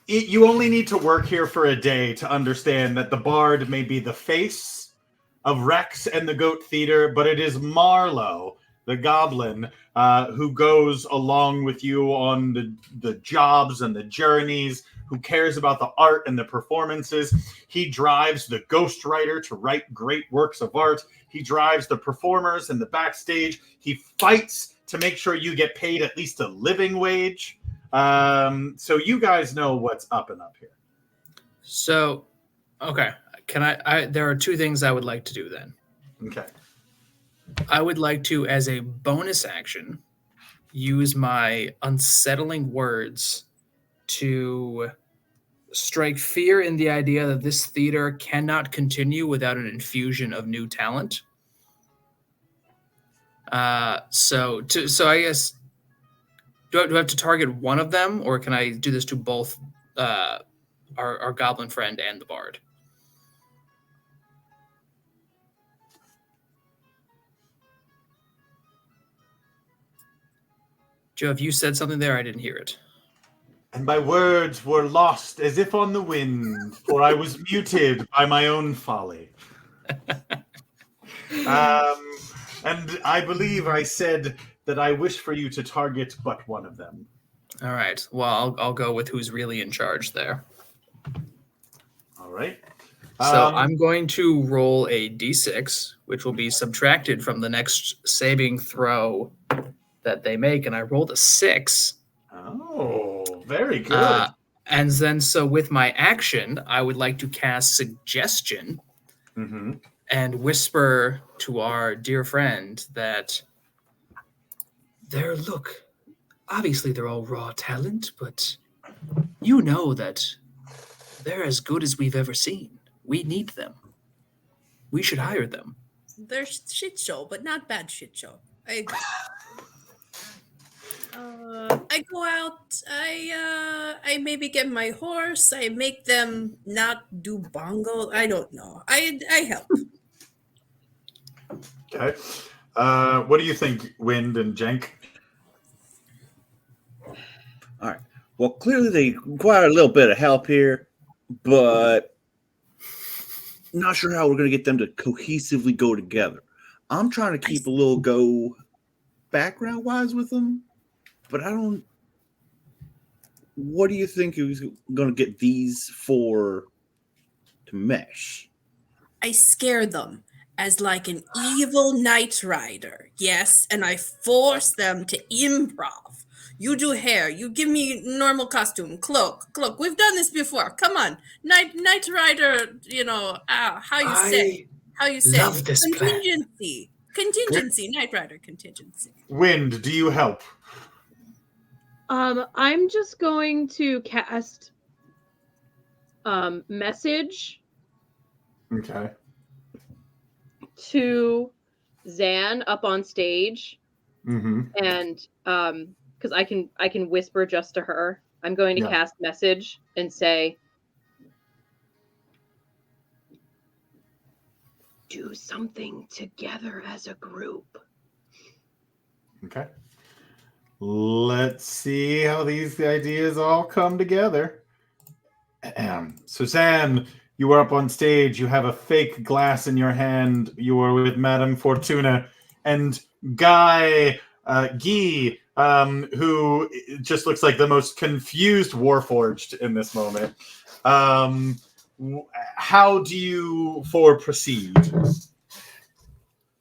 You only need to work here for a day to understand that the bard may be the face of WRECKS and the Goat Theater, but it is Marlowe, the goblin, who goes along with you on the jobs and the journeys, who cares about the art and the performances. He drives the ghostwriter to write great works of art. He drives the performers in the backstage. He fights to make sure you get paid at least a living wage. So you guys know what's up and up here. So, okay. Can I there are two things I would like to do then. Okay. I would like to, as a bonus action, use my unsettling words to strike fear in the idea that this theater cannot continue without an infusion of new talent. So I guess, do I have to target one of them, or can I do this to both our goblin friend and the bard? Joe, have you said something there? I didn't hear it. And my words were lost as if on the wind, for I was muted by my own folly. And I believe I said that I wish for you to target but one of them. All right. Well, I'll go with who's really in charge there. All right. So I'm going to roll a d6, which will be subtracted from the next saving throw that they make, and I rolled a 6. Oh, very good. And then, so with my action, I would like to cast Suggestion and whisper to our dear friend that obviously they're all raw talent, but you know that they're as good as we've ever seen. We need them. We should hire them. They're shit show, but not bad shit show. I agree. I go out, I maybe get my horse, I make them not do bongo. I don't know. I help. Okay. What do you think, Wind and Jenk? All right. Well, clearly they require a little bit of help here, but not sure how we're going to get them to cohesively go together. I'm trying to keep a little go background-wise with them, but I don't... What do you think is going to get these four to mesh? I scare them as like an evil knight rider, yes, and I force them to improv. You do hair, you give me normal costume, cloak. We've done this before. Come on, knight rider. You know how you say? Love this Contingency, knight rider contingency. Wind, do you help? I'm just going to cast message. Okay. To Zan up on stage, and because I can whisper just to her. I'm going to cast message and say, "Do something together as a group." Okay. Let's see how these ideas all come together. So, Zan, you are up on stage. You have a fake glass in your hand. You are with Madame Fortuna and Guy, who just looks like the most confused Warforged in this moment. How do you four proceed?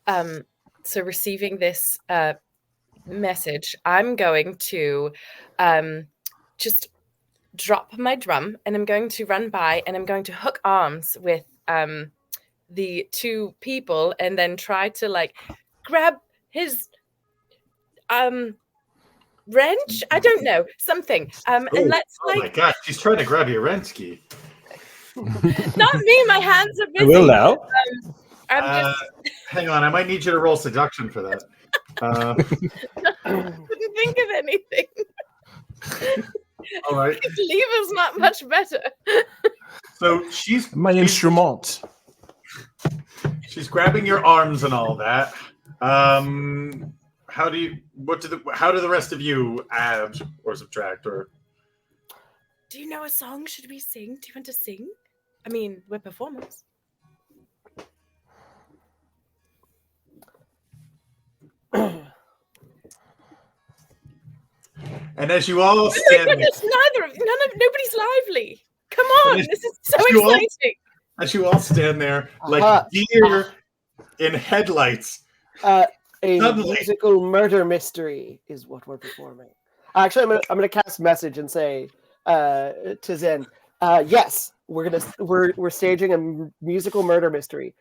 So receiving this message, I'm going to just drop my drum and I'm going to run by and I'm going to hook arms with the two people and then try to like grab his wrench. I don't know, something. And let's like. Oh my gosh, she's trying to grab your Rensky. Not me. My hands are busy. I will now. I'm just. Hang on, I might need you to roll seduction for that. Couldn't think of anything. All right. His lever's not much better. So she's my instrument. She's grabbing your arms and all that. How do the rest of you add or subtract or? Do you know a song? Should we sing? Do you want to sing? I mean, we're performers. And as you all stand, nobody's lively. Come on, this is so exciting. As you all stand there, like deer in headlights, A Suddenly. musical murder mystery is what we're performing. Actually, I'm gonna cast message and say to Zen, yes, we're staging a musical murder mystery.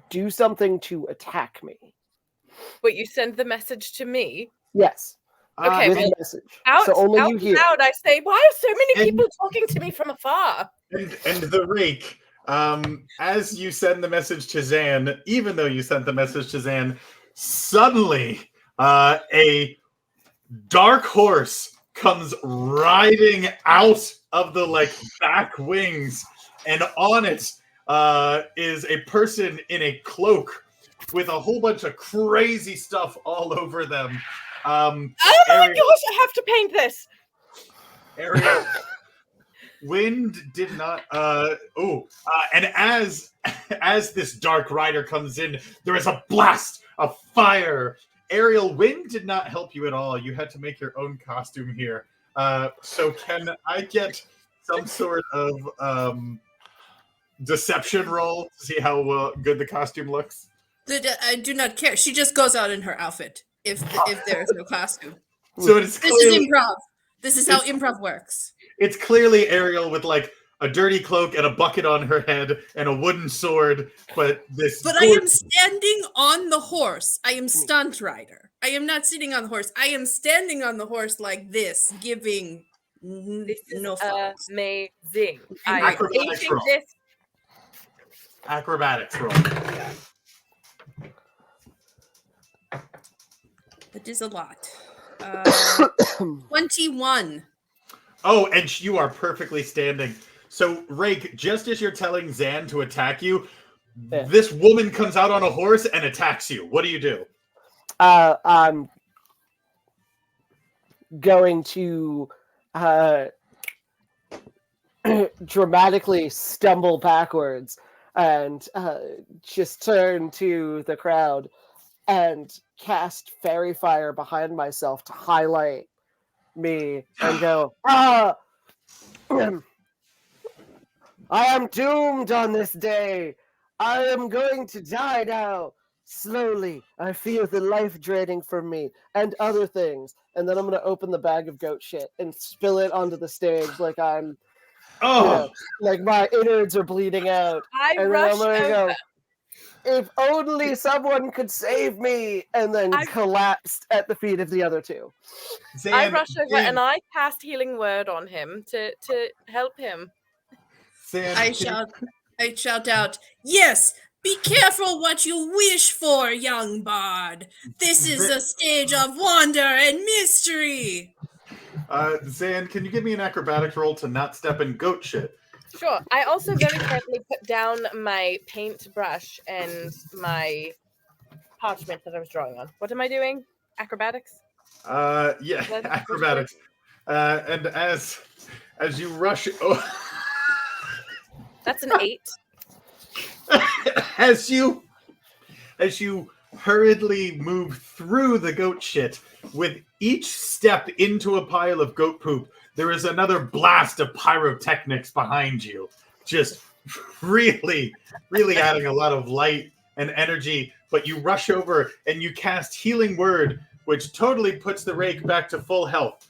Do something to attack me. But you send the message to me. Yes. Okay, With well, a message. Out, So only out you hear. loud, I say, why are so many people talking to me from afar? And the rake, as you send the message to Zan, even though you sent the message to Zan, suddenly a dark horse comes riding out of the back wings, and on it is a person in a cloak with a whole bunch of crazy stuff all over them. Oh my gosh, I have to paint this. Ariel. Wind did not. And as this dark rider comes in, there is a blast of fire. Ariel, wind did not help you at all. You had to make your own costume here. So can I get some sort of deception roll to see how good the costume looks? I do not care. She just goes out in her outfit if there is no costume. So it's This is improv. This is how improv works. It's clearly Ariel with a dirty cloak and a bucket on her head and a wooden sword, but I am standing on the horse. I am stunt rider. I am not sitting on the horse. I am standing on the horse like this, giving no fucks. Amazing. I am painting this. Acrobatics roll. That is a lot. 21. Oh, and you are perfectly standing. So, Rake, just as you're telling Zan to attack you, this woman comes out on a horse and attacks you. What do you do? I'm going to dramatically stumble backwards and just turn to the crowd and cast fairy fire behind myself to highlight me and go, I am doomed on this day. I am going to die now. Slowly, I feel the life draining from me and other things. And then I'm going to open the bag of goat shit and spill it onto the stage like I'm, like my innards are bleeding out. I rush over. If only someone could save me, and then collapsed at the feet of the other two. Zan, I rush over and I cast healing word on him to help him. Zan, I shout out, yes, be careful what you wish for, young bard. This is a stage of wonder and mystery. Zan, can you give me an acrobatics roll to not step in goat shit? Sure. I also very carefully put down my paintbrush and my parchment that I was drawing on. What am I doing? Acrobatics? Yeah, acrobatics. And as you rush... That's an 8. As you hurriedly move through the goat shit, with each step into a pile of goat poop, there is another blast of pyrotechnics behind you. Just really, really adding a lot of light and energy. But you rush over and you cast Healing Word, which totally puts the rake back to full health,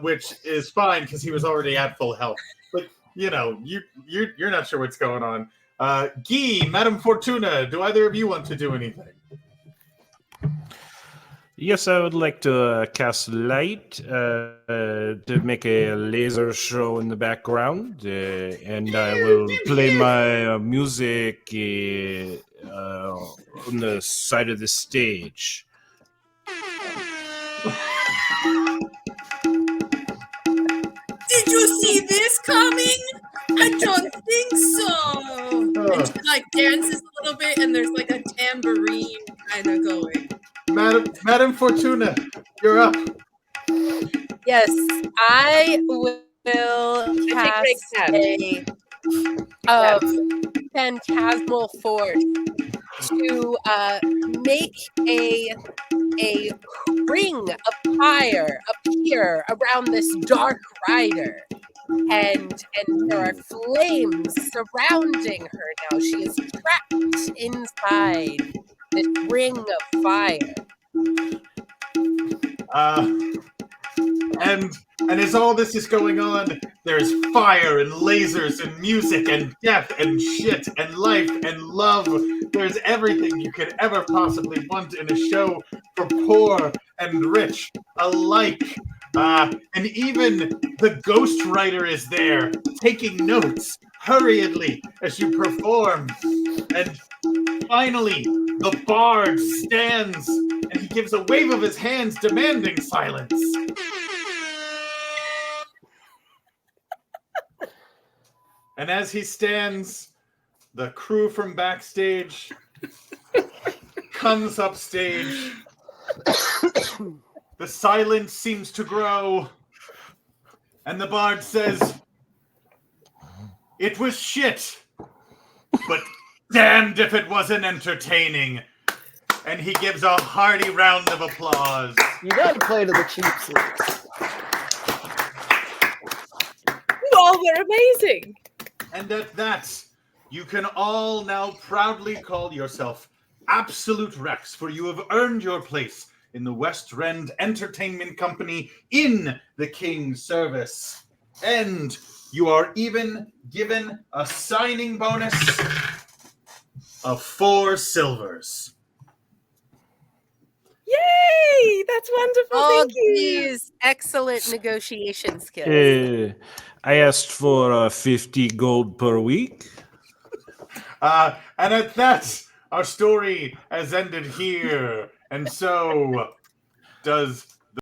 which is fine because he was already at full health. But, you're not sure what's going on. Guy, Madame Fortuna, do either of you want to do anything? Yes, I would like to cast light to make a laser show in the background, and I will play my music on the side of the stage. Did you see this coming? I don't think so. And she dances a little bit, and there's a tambourine kind of going. Madame Fortuna, you're up. Yes, I will cast a phantasmal force to make a ring of fire appear around this dark rider. And there are flames surrounding her now. She is trapped inside this ring of fire. And as all this is going on, there's fire and lasers and music and death and shit and life and love. There's everything you could ever possibly want in a show for poor and rich alike. And even the ghostwriter is there, taking notes hurriedly as you perform. And finally, the bard stands, and he gives a wave of his hands demanding silence. And as he stands, the crew from backstage comes upstage. The silence seems to grow. And the bard says, "It was shit, but damned if it wasn't entertaining." And he gives a hearty round of applause. You gotta play to the cheap seats. You all were amazing. And at that, you can all now proudly call yourself absolute WRECKS, for you have earned your place in the West Rend Entertainment Company in the King's service. And you are even given a signing bonus of 4 silvers. Yay! That's wonderful. All Thank you. these excellent negotiation skills. I asked for 50 gold per week. And at that, our story has ended here. And so does